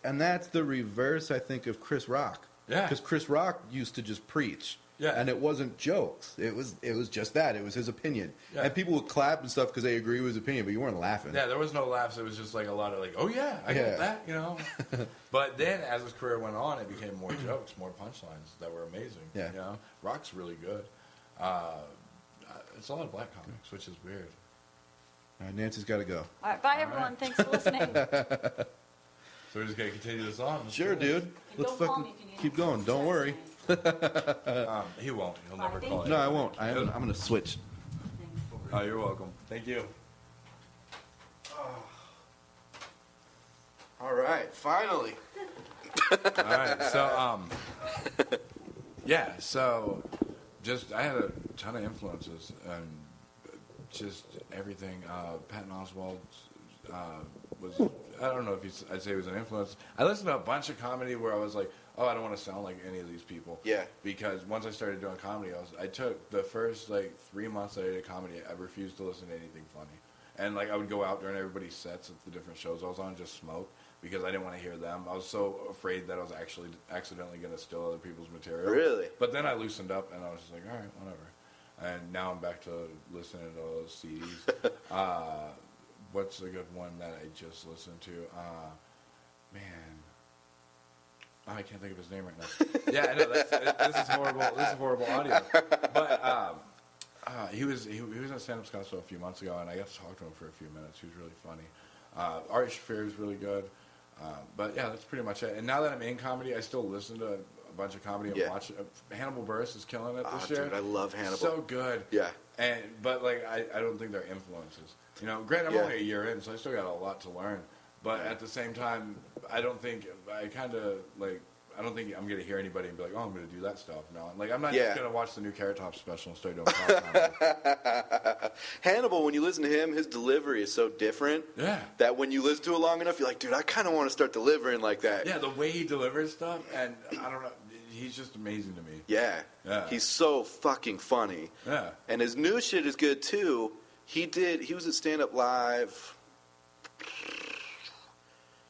And that's the reverse, I think, of Chris Rock. Yeah. Because Chris Rock used to just preach. Yeah. And it wasn't jokes. It was just that. It was his opinion. Yeah. And people would clap and stuff because they agree with his opinion, but you weren't laughing. Yeah, there was no laughs. It was just like a lot of like, oh yeah, I get that, you know. But then as his career went on, it became more jokes, more punchlines that were amazing. Yeah. You know, Rock's really good. It's a lot of black comics, which is weird. All right, Nancy's got to go. All right, bye, everyone. right. Thanks for listening. So we're just going to continue this on. Sure, dude. Let's Don't call fucking me if you need keep anything. going. Don't worry. He won't. He'll never Bye, call thank you. No, I won't. I'm going to switch. Oh, you're welcome. Thank you. All right, finally. All right, so yeah, so just I had a ton of influences and just everything. Patton Oswalt was, I don't know if I'd say he was an influence. I listened to a bunch of comedy where I was like, oh, I don't want to sound like any of these people. Yeah. Because once I started doing comedy, I took the first 3 months that I did comedy, I refused to listen to anything funny. And I would go out during everybody's sets at the different shows I was on, just smoke, because I didn't want to hear them. I was so afraid that I was actually accidentally going to steal other people's material. Really? But then I loosened up, and I was just like, all right, whatever. And now I'm back to listening to all those CDs. What's a good one that I just listened to? Man. Oh, I can't think of his name right now. Yeah, I know. This is horrible. This is horrible audio. But he was at stand-up Scottsdale a few months ago, and I got to talk to him for a few minutes. He was really funny. Ari Shaffir is really good. But yeah, that's pretty much it. And now that I'm in comedy, I still listen to a bunch of comedy and watch. Hannibal Buress is killing it this year. Dude, I love Hannibal. So good. Yeah. But I don't think they're influences. Granted, I'm only a year in, so I still got a lot to learn. But at the same time, I don't think I'm going to hear anybody and be like, oh, I'm going to do that stuff. No, I'm not just going to watch the new Carrot Top special and start doing comedy. Hannibal, when you listen to him, his delivery is so different. Yeah. That when you listen to it long enough, you're like, dude, I kind of want to start delivering like that. Yeah, the way he delivers stuff, and I don't know, he's just amazing to me. Yeah. He's so fucking funny. Yeah. And his new shit is good too. He was at Stand Up Live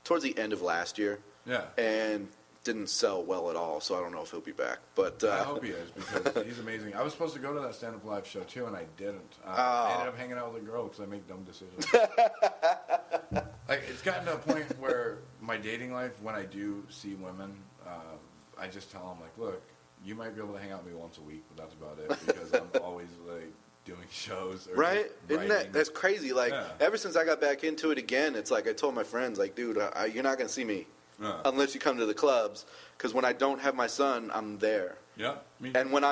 towards the end of last year. Yeah. And didn't sell well at all, so I don't know if he'll be back. But I hope he is, because he's amazing. I was supposed to go to that Stand Up Live show too, and I didn't. I ended up hanging out with a girl because I make dumb decisions. It's gotten to a point where my dating life, when I do see women, I just tell them, look, you might be able to hang out with me once a week, but that's about it, because I'm always doing shows. Or right? Isn't that's crazy? Ever since I got back into it again, it's I told my friends, dude, you're not going to see me unless you come to the clubs, because when I don't have my son, I'm there. Yeah. And when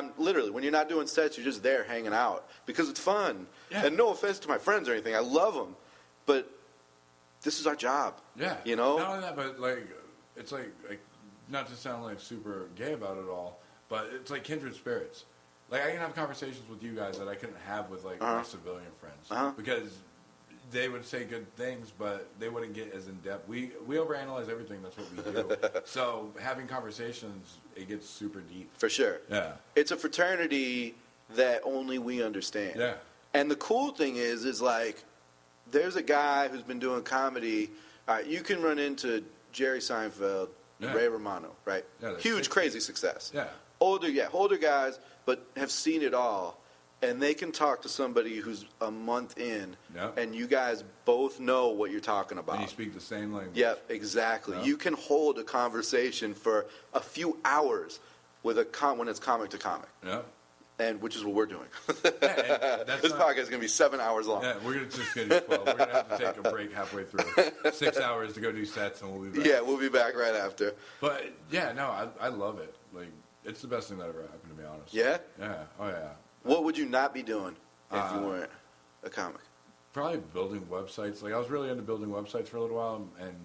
you're not doing sets, you're just there hanging out because it's fun. Yeah. And no offense to my friends or anything, I love them, but this is our job. Yeah. Not only that, but it's not to sound super gay about it all, but it's like kindred spirits. I can have conversations with you guys that I couldn't have with my civilian friends because they would say good things, but they wouldn't get as in depth. We overanalyze everything. That's what we do. So having conversations, it gets super deep. For sure. Yeah. It's a fraternity that only we understand. Yeah. And the cool thing is there's a guy who's been doing comedy. You can run into Jerry Seinfeld, Ray Romano, right? Yeah, huge, crazy success. Yeah. Older guys, but have seen it all. And they can talk to somebody who's a month in, and you guys both know what you're talking about. And you speak the same language. Yep, exactly. Yep. You can hold a conversation for a few hours when it's comic to comic. Yeah. And which is what we're doing. This podcast is going to be 7 hours long. Yeah, we're just going to do 12. We're going to have to take a break halfway through. 6 hours to go do sets, and we'll be back. Yeah, we'll be back right after. But, yeah, no, I love it. It's the best thing that ever happened, to be honest. Yeah? Yeah. Oh, yeah. What would you not be doing if you weren't a comic? Probably building websites. I was really into building websites for a little while, and,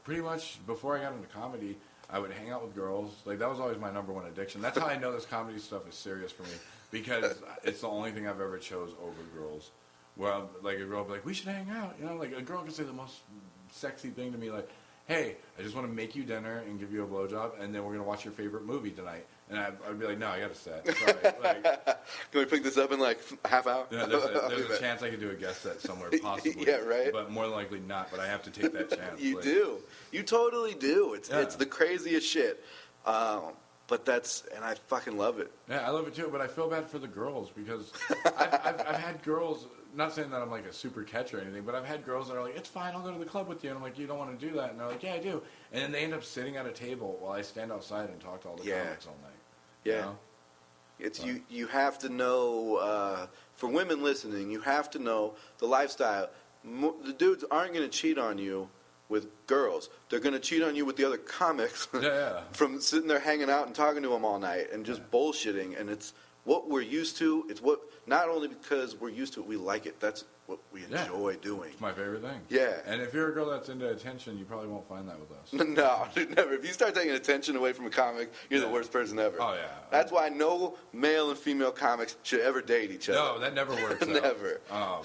pretty much before I got into comedy, I would hang out with girls. That was always my number one addiction. That's how I know this comedy stuff is serious for me, because it's the only thing I've ever chose over girls. Where a girl will be like, we should hang out. A girl can say the most sexy thing to me, hey, I just want to make you dinner and give you a blowjob, and then we're going to watch your favorite movie tonight. And I'd be like, no, I got a set. Sorry. Can we pick this up in a half hour? Yeah, there's a chance I could do a guest set somewhere, possibly. Yeah, right. But more than likely not, but I have to take that chance. You do. You totally do. It's the craziest shit. But and I fucking love it. Yeah, I love it too, but I feel bad for the girls, because I've had girls, not saying that I'm a super catch or anything, but I've had girls that are like, it's fine, I'll go to the club with you. And I'm like, you don't want to do that? And they're like, yeah, I do. And then they end up sitting at a table while I stand outside and talk to all the comics all night. Yeah. It's you have to know, for women listening, you have to know the lifestyle. The dudes aren't going to cheat on you with girls. They're going to cheat on you with the other comics from sitting there hanging out and talking to them all night and just bullshitting. And it's what we're used to. It's what, not only because we're used to it, we like it. That's what we enjoy doing. It's my favorite thing. Yeah. And if you're a girl that's into attention, you probably won't find that with us. No, never. If you start taking attention away from a comic, you're the worst person ever. Oh, yeah. That's why no male and female comics should ever date each other. No, that never works out. Never.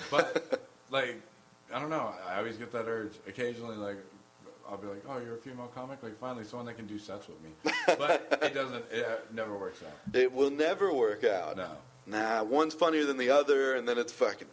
But, like, I don't know. I always get that urge. Occasionally, like, I'll be like, oh, you're a female comic? Like, finally, someone that can do sets with me. But it never works out. It will never work out. No. Nah, one's funnier than the other, and then it's fucking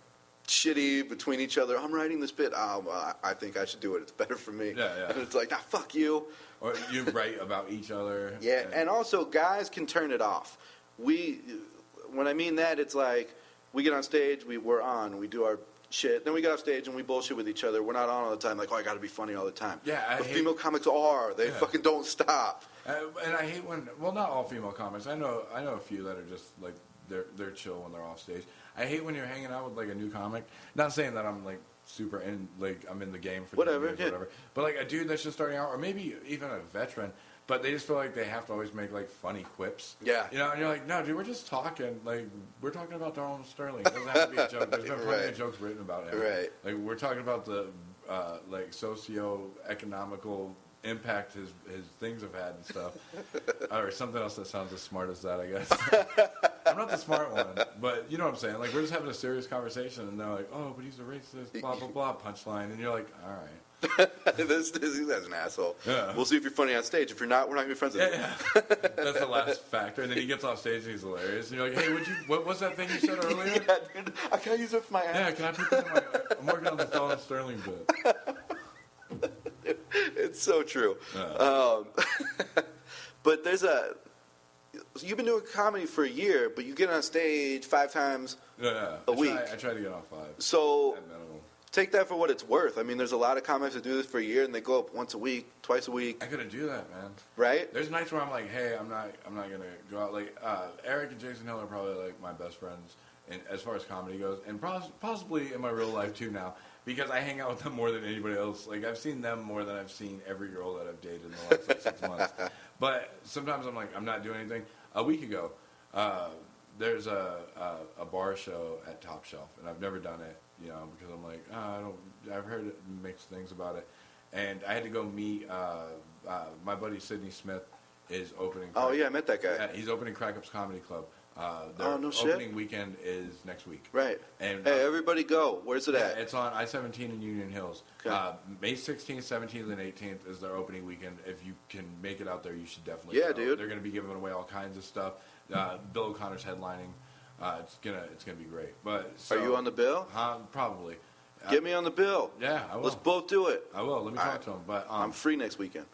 shitty between each other. I'm writing this bit. Oh, well, I think I should do it. It's better for me. Yeah. And it's like, nah, fuck you. Or you write about each other. Yeah, and also guys can turn it off. When I mean that, it's like we get on stage, we're on, we do our shit, then we get off stage and we bullshit with each other. We're not on all the time, like, oh, I got to be funny all the time. Yeah, but female comics are. They fucking don't stop. And I hate when, well, not all female comics. I know a few that are just like they're chill when they're off stage. I hate when you're hanging out with like a new comic. Not saying that I'm like super in, like I'm in the game for whatever, years, whatever. But like a dude that's just starting out, or maybe even a veteran, but they just feel like they have to always make like funny quips. Yeah. You know, and you're like, no, dude, we're just talking. Like we're talking about Donald Sterling. It doesn't have to be a joke. There's been plenty of jokes written about him. Right. Like we're talking about the like socio-economical impact his things have had and stuff, or something else that sounds as smart as that, I guess. I'm not the smart one, but you know what I'm saying. Like we're just having a serious conversation, and they're like, "Oh, but he's a racist," blah blah blah, punchline, and you're like, "All right." this guy's an asshole. Yeah. We'll see if you're funny on stage. If you're not, we're not gonna be friends with you. Yeah. That's the last factor. And then he gets off stage and he's hilarious. And you're like, "Hey, what was that thing you said earlier?" Yeah, dude, I can't use it for my ass. Yeah, can I put that in my? I'm working on this Donald Sterling bit. It's so true. Yeah. But you've been doing comedy for a year, but you get on stage 5 times a week. I try to get on 5. So At minimum. take that for what it's worth. I mean, there's a lot of comics that do this for a year, and they go up once a week, twice a week. I couldn't do that, man. Right? There's nights where I'm like, hey, I'm not gonna go out. Like Eric and Jason Hill are probably like my best friends, and as far as comedy goes, and possibly in my real life too now, because I hang out with them more than anybody else. Like I've seen them more than I've seen every girl that I've dated in the last like 6 months. But sometimes I'm like, I'm not doing anything. A week ago, there's a bar show at Top Shelf, and I've never done it, you know, because I'm like, I've heard mixed things about it, and I had to go meet my buddy Sidney Smith is opening. Oh yeah, I met that guy. He's opening Crack Up's Comedy Club. Oh, no shit. Opening weekend is next week. Right. And hey, everybody go. Where's it at? It's on I-17 in Union Hills. Okay. May 16th, 17th, and 18th is their opening weekend. If you can make it out there, you should definitely go. Dude. They're going to be giving away all kinds of stuff. Bill O'Connor's headlining. It's gonna be great. But so, are you on the bill? Probably. Get me on the bill. Yeah, I will. Let's both do it. I will. Let me talk to him. But I'm free next weekend.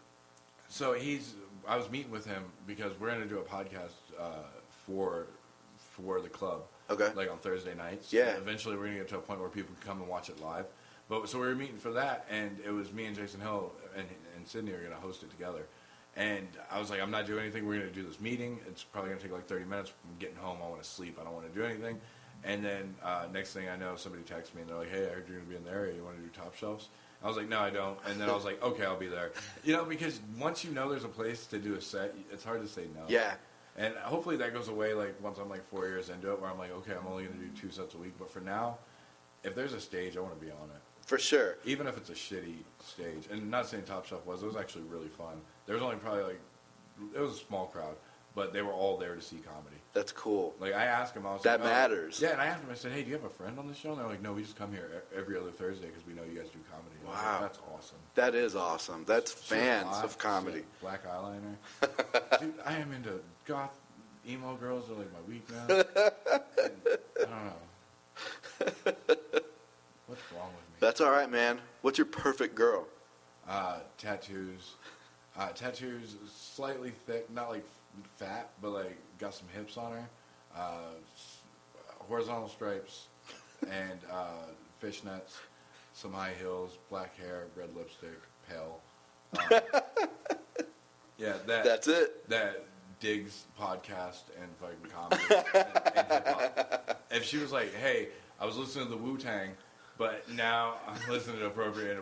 So I was meeting with him because we're going to do a podcast for the club. Okay. Like on Thursday nights. Yeah. And eventually we're going to get to a point where people can come and watch it live. But so we were meeting for that, and it was me and Jason Hill and Sydney are going to host it together. And I was like, I'm not doing anything. We're going to do this meeting. It's probably going to take like 30 minutes. I'm getting home. I want to sleep. I don't want to do anything. And then next thing I know, somebody texts me and they're like, hey, I heard you're going to be in the area. You want to do Top Shelves? I was like, no, I don't. And then I was like, okay, I'll be there. You know, because once you know there's a place to do a set, it's hard to say no. Yeah. And hopefully that goes away like once I'm like 4 years into it, where I'm like, okay, I'm only going to do 2 sets a week. But for now, if there's a stage, I want to be on it. For sure. Even if it's a shitty stage. And not saying Top Shelf was. It was actually really fun. There was only probably like, it was a small crowd, but they were all there to see comedy. That's cool. Like I asked him, I was that like, matters. Yeah, and I asked him, I said, hey, do you have a friend on the show? And they're like, no, we just come here every other Thursday because we know you guys do comedy. And I was Wow. like, that's awesome. That is awesome. That's fans Hot, of comedy. shit, black eyeliner. Dude, I am into goth emo girls. Are like my week now. I don't know. What's wrong with me? That's all right, man. What's your perfect girl? Tattoos. Tattoos slightly thick, not like fat, but like got some hips on her. Horizontal stripes and fishnets, some high heels, black hair, red lipstick, pale. Yeah, That's it. That digs podcast and fucking comedy and hip hop. If she was like, hey, I was listening to the Wu-Tang, but now I'm listening to Inappropriate.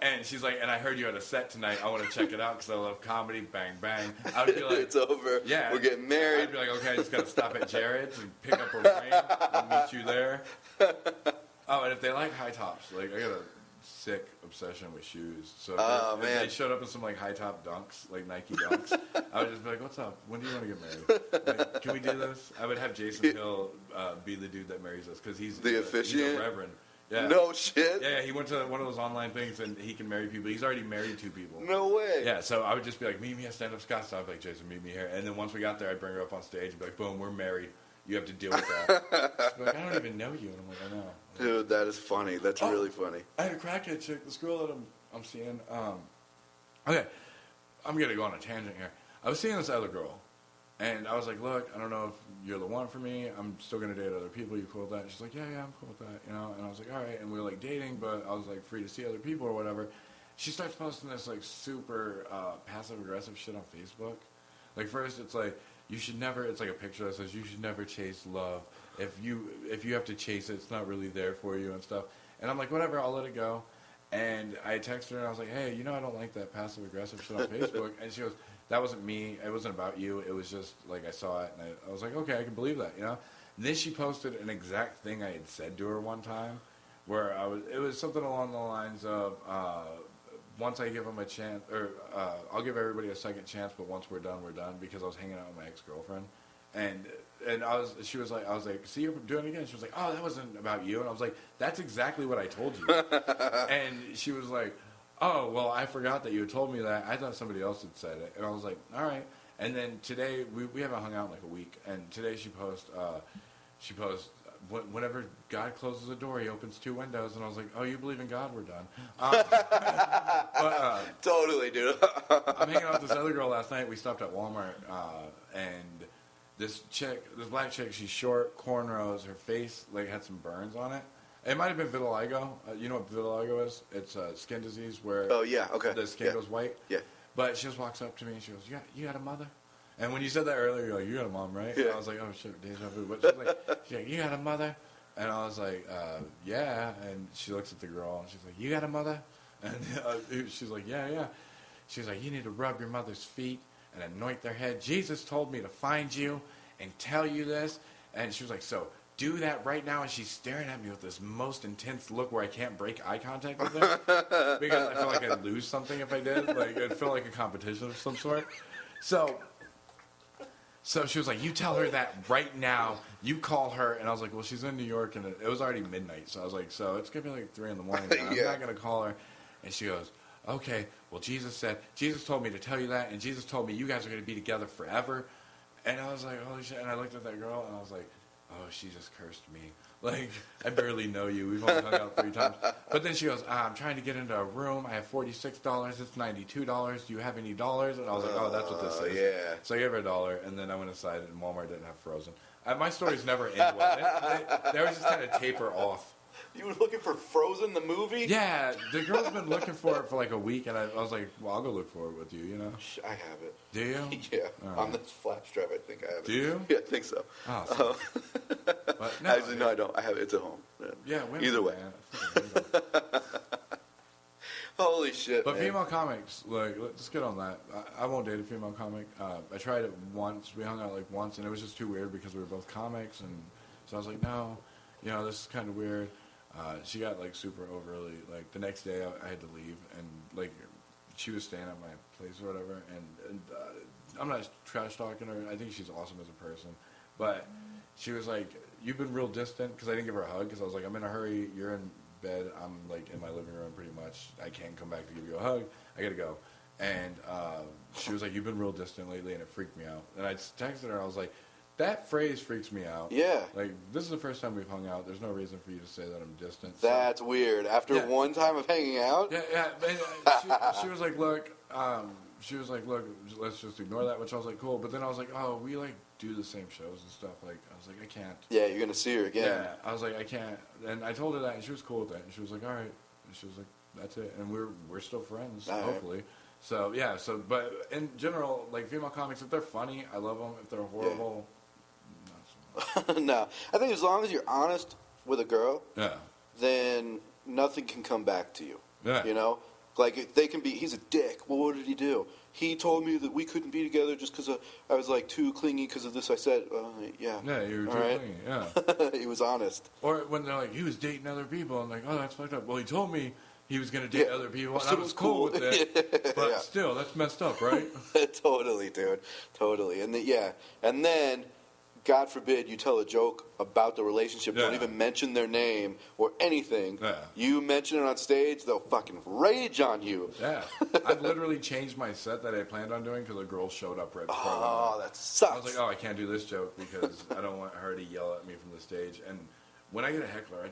And she's like, and I heard you had a set tonight. I want to check it out because I love comedy. Bang, bang. I would be like, it's over. Yeah. We're getting married. I'd be like, okay, I just got to stop at Jared's and pick up a frame. I'll meet you there. Oh, and if they like high tops, like I got a sick obsession with shoes. So if they showed up in some like high top dunks, like Nike dunks, I would just be like, what's up? When do you want to get married? Like, can we do this? I would have Jason Hill be the dude that marries us because he's the officiant. He's a reverend. Yeah. No shit. Yeah, he went to one of those online things and he can marry people. He's already married 2 people. No way. Yeah, so I would just be like, meet me at Stand Up Scott. So I'd be like, Jason, meet me here. And then once we got there, I'd bring her up on stage and be like, boom, we're married. You have to deal with that. She'd be like, I don't even know you. And I'm like, I know. Dude, that is funny. That's really funny. I had a crackhead chick, this girl that I'm seeing. Okay, I'm going to go on a tangent here. I was seeing this other girl. And I was like, look, I don't know if you're the one for me. I'm still going to date other people. You cool with that? And she's like, yeah, I'm cool with that. You know? And I was like, all right. And we were like dating, but I was like free to see other people or whatever. She starts posting this like super passive-aggressive shit on Facebook. Like first it's like, you should never, it's like a picture that says, you should never chase love. If you have to chase it, it's not really there for you and stuff. And I'm like, whatever, I'll let it go. And I texted her and I was like, hey, you know I don't like that passive-aggressive shit on Facebook. And she goes, that wasn't me. It wasn't about you. It was just, like, I saw it, and I was like, okay, I can believe that, you know? And then she posted an exact thing I had said to her one time, where it was something along the lines of, once I give them a chance, or I'll give everybody a second chance, but once we're done, because I was hanging out with my ex-girlfriend. And I was like, see, you're doing it again. She was like, oh, that wasn't about you. And I was like, that's exactly what I told you. And she was like, oh, well, I forgot that you had told me that. I thought somebody else had said it. And I was like, all right. And then today, we haven't hung out in like a week. And today she posts, whenever God closes a door, he opens 2 windows. And I was like, oh, you believe in God? We're done. Totally, dude. I'm hanging out with this other girl last night. We stopped at Walmart. And this black chick, she's short, cornrows. Her face like had some burns on it. It might have been vitiligo. You know what vitiligo is? It's a skin disease where the skin goes white. Yeah. But she just walks up to me and she goes, you got a mother? And when you said that earlier, you're like, you got a mom, right? Yeah. And I was like, oh, shit, deja vu. But she's like, you got a mother? And I was like, yeah. And she looks at the girl and she's like, you got a mother? And she's like, yeah. She's like, you need to rub your mother's feet and anoint their head. Jesus told me to find you and tell you this. And she was like, so do that right now. And she's staring at me with this most intense look where I can't break eye contact with her because I feel like I'd lose something if I did. Like, it'd feel like a competition of some sort. So she was like, you tell her that right now. You call her. And I was like, well, she's in New York. And it was already midnight. So I was like, so it's going to be like 3 in the morning. I'm not going to call her. And she goes, okay, well, Jesus told me to tell you that. And Jesus told me you guys are going to be together forever. And I was like, holy shit. And I looked at that girl and I was like, oh, she just cursed me. Like, I barely know you. We've only hung out 3 times. But then she goes, I'm trying to get into a room. I have $46. It's $92. Do you have any dollars? And I was like, oh, that's what this is. Yeah. So I gave her $1, and then I went inside, and Walmart didn't have Frozen. My stories never end well. They always just kind of taper off. You were looking for Frozen, the movie? Yeah, the girl's been looking for it for like a week, and I was like, well, I'll go look for it with you, you know? I have it. Do you? Yeah. Right. On this flash drive, I think I have it. Do you? Yeah, I think so. Oh, but no, actually, no, I don't. I have it. It's at home. Yeah, women, either way. Holy shit, But man. female comics, like, let's get on that. I won't date a female comic. I tried it once. We hung out like once, and it was just too weird because we were both comics, and so I was like, no, you know, this is kind of weird. She got like super overly, like the next day I had to leave, and like she was staying at my place or whatever, and I'm not trash talking her. I think she's awesome as a person, but she was like, you've been real distant, because I didn't give her a hug, because I was like, I'm in a hurry, you're in bed, I'm like in my living room pretty much, I can't come back to give you a hug, I gotta go. And she was like, you've been real distant lately, and it freaked me out. And I texted her, I was like, that phrase freaks me out. Yeah. Like, this is the first time we've hung out. There's no reason for you to say that I'm distant. That's weird. After one time of hanging out? Yeah. She was like, look, let's just ignore that, which I was like, cool. But then I was like, oh, we, like, do the same shows and stuff. Like, I was like, I can't. Yeah, you're going to see her again. Yeah. I was like, I can't. And I told her that, and she was cool with that. And she was like, all right. And she was like, that's it. And we're still friends, hopefully. So yeah, but in general, like female comics, if they're funny, I love them. If they're horrible, not so much. No, I think as long as you're honest with a girl, Yeah. then nothing can come back to you. Yeah. You know, like they can be. He's a dick. Well, what did he do? He told me that we couldn't be together just because I was like too clingy because of this. I said, yeah. Yeah, you were All too right. clingy, yeah. He was honest. Or when they're like, he was dating other people, I'm like, oh, that's fucked up. Well, he told me he was going to date other people, and So I was cool with it. But still, that's messed up, right? Totally, dude. Totally. And then, God forbid, you tell a joke about the relationship. Don't even mention their name or anything. Yeah. You mention it on stage, they'll fucking rage on you. Yeah. I've literally changed my set that I planned on doing because a girl showed up right before I went Oh, on. that sucks. I was like, oh, I can't do this joke because I don't want her to yell at me from the stage. And when I get a heckler,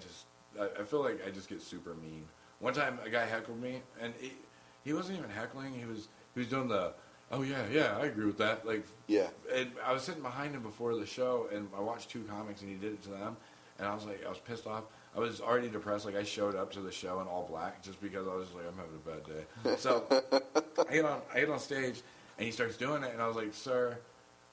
I feel like I just get super mean. One time, a guy heckled me, and he wasn't even heckling. He was doing the, oh yeah, I agree with that. Like, Yeah. And I was sitting behind him before the show, and I watched 2 comics, and he did it to them, and I was pissed off. I was already depressed. Like, I showed up to the show in all black just because I was like, I'm having a bad day. So I get on stage, and he starts doing it, and I was like, sir,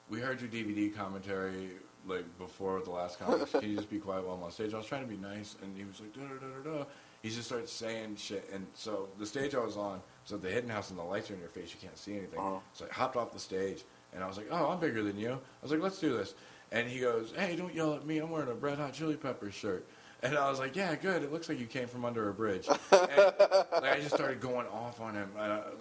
we heard your DVD commentary like before the last comics. Can you just be quiet while I'm on stage? I was trying to be nice, and he was like, da da da da da. He just starts saying shit, and so the stage I was on was at the Hidden House, and the lights are in your face, you can't see anything. So I hopped off the stage, and I was like, oh, I'm bigger than you. I was like, let's do this. And he goes, hey, don't yell at me, I'm wearing a Red Hot Chili Peppers shirt. And I was like, yeah, good, it looks like you came from under a bridge. And I just started going off on him.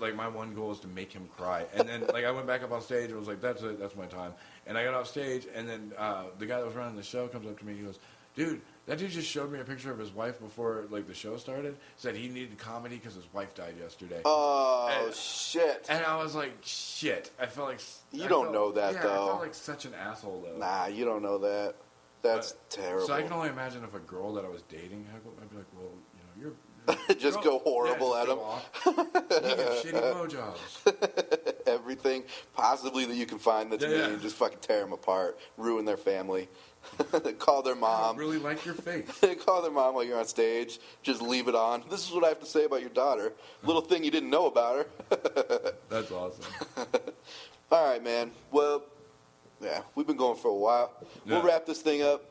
Like, my one goal was to make him cry. And then, like, I went back up on stage and was like, that's it, that's my time. And I got off stage, and then the guy that was running the show comes up to me, and he goes, dude, that dude just showed me a picture of his wife before, like, the show started. Said he needed comedy because his wife died yesterday. Oh, shit. And I was like, shit. I felt like... You don't know that, though. I felt like such an asshole, though. Nah, you don't know that. That's terrible. So I can only imagine if a girl that I was dating heckled, I'd be like, well, you know, you're just go horrible at him. You give shitty blowjobs. Everything possibly that you can find that's mean, just fucking tear them apart, ruin their family. Call their mom. I really like your face. Call their mom while you're on stage. Just leave it on. This is what I have to say about your daughter. Little thing you didn't know about her. That's awesome. All right, man. Well, yeah, we've been going for a while. We'll wrap this thing up,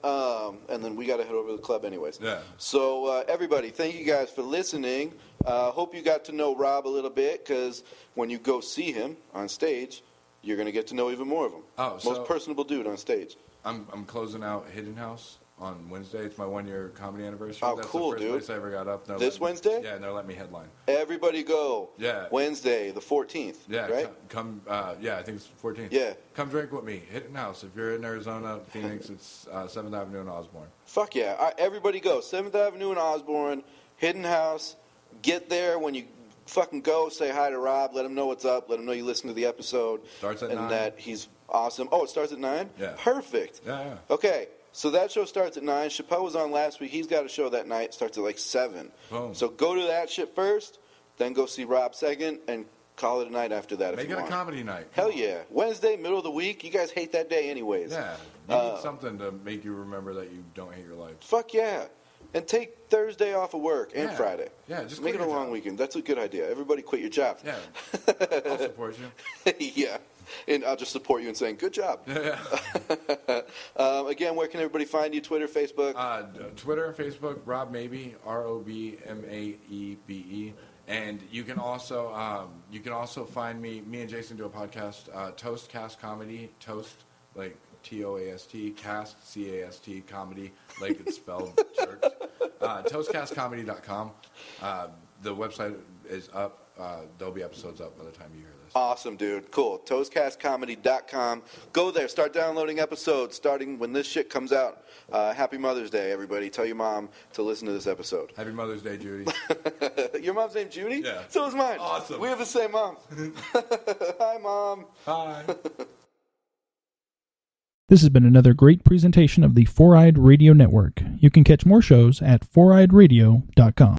and then we got to head over to the club anyways. Yeah. So, everybody, thank you guys for listening. Hope you got to know Rob a little bit, because when you go see him on stage, you're going to get to know even more of him. Oh, Most personable dude on stage. I'm closing out Hidden House on Wednesday. It's my 1-year comedy anniversary. Oh, That's cool, the first dude. place I ever got up. This Wednesday? Yeah, and they're letting me headline. Everybody go. Yeah. Wednesday, the 14th. Yeah, right? come. Yeah, I think it's 14th. Yeah. Come drink with me. Hidden House. If you're in Arizona, Phoenix, it's 7th Avenue in Osborne. Fuck yeah. All right, everybody go. 7th Avenue in Osborne, Hidden House. Get there. When you fucking go, say hi to Rob. Let him know what's up. Let him know you listen to the episode. Starts at 9. And that he's awesome. Oh, it starts at 9? Yeah. Perfect. Yeah. Okay. So that show starts at 9. Chappelle was on last week. He's got a show that night. Starts at like 7. Boom. So go to that shit first. Then go see Rob second. And call it a night after that if Make you it want. a comedy night. Hell yeah. Wednesday, middle of the week. You guys hate that day anyways. Yeah. You need something to make you remember that you don't hate your life. Fuck yeah. And take Thursday off of work and Yeah. Friday. Yeah, just make quit it a your long job. weekend. That's a good idea. Everybody quit your jobs. Yeah. I'll support you. Yeah. And I'll just support you in saying, good job. Yeah. Again, where can everybody find you? Twitter, Facebook? Twitter, Facebook, Rob Maebe, ROBMAEBE. And you can also find me and Jason do a podcast, Toast Cast Comedy, Toast, like TOAST, Cast, CAST, Comedy, like it's spelled jerked. Toastcastcomedy.com. The website is up. There'll be episodes up by the time you hear this. Awesome, dude. Cool. Toastcastcomedy.com. Go there. Start downloading episodes starting when this shit comes out. Happy Mother's Day, everybody. Tell your mom to listen to this episode. Happy Mother's Day, Judy. Your mom's name Judy? Yeah. So is mine. Awesome. We have the same mom. Hi, Mom. Hi. This has been another great presentation of the Four-Eyed Radio Network. You can catch more shows at foureyedradio.com.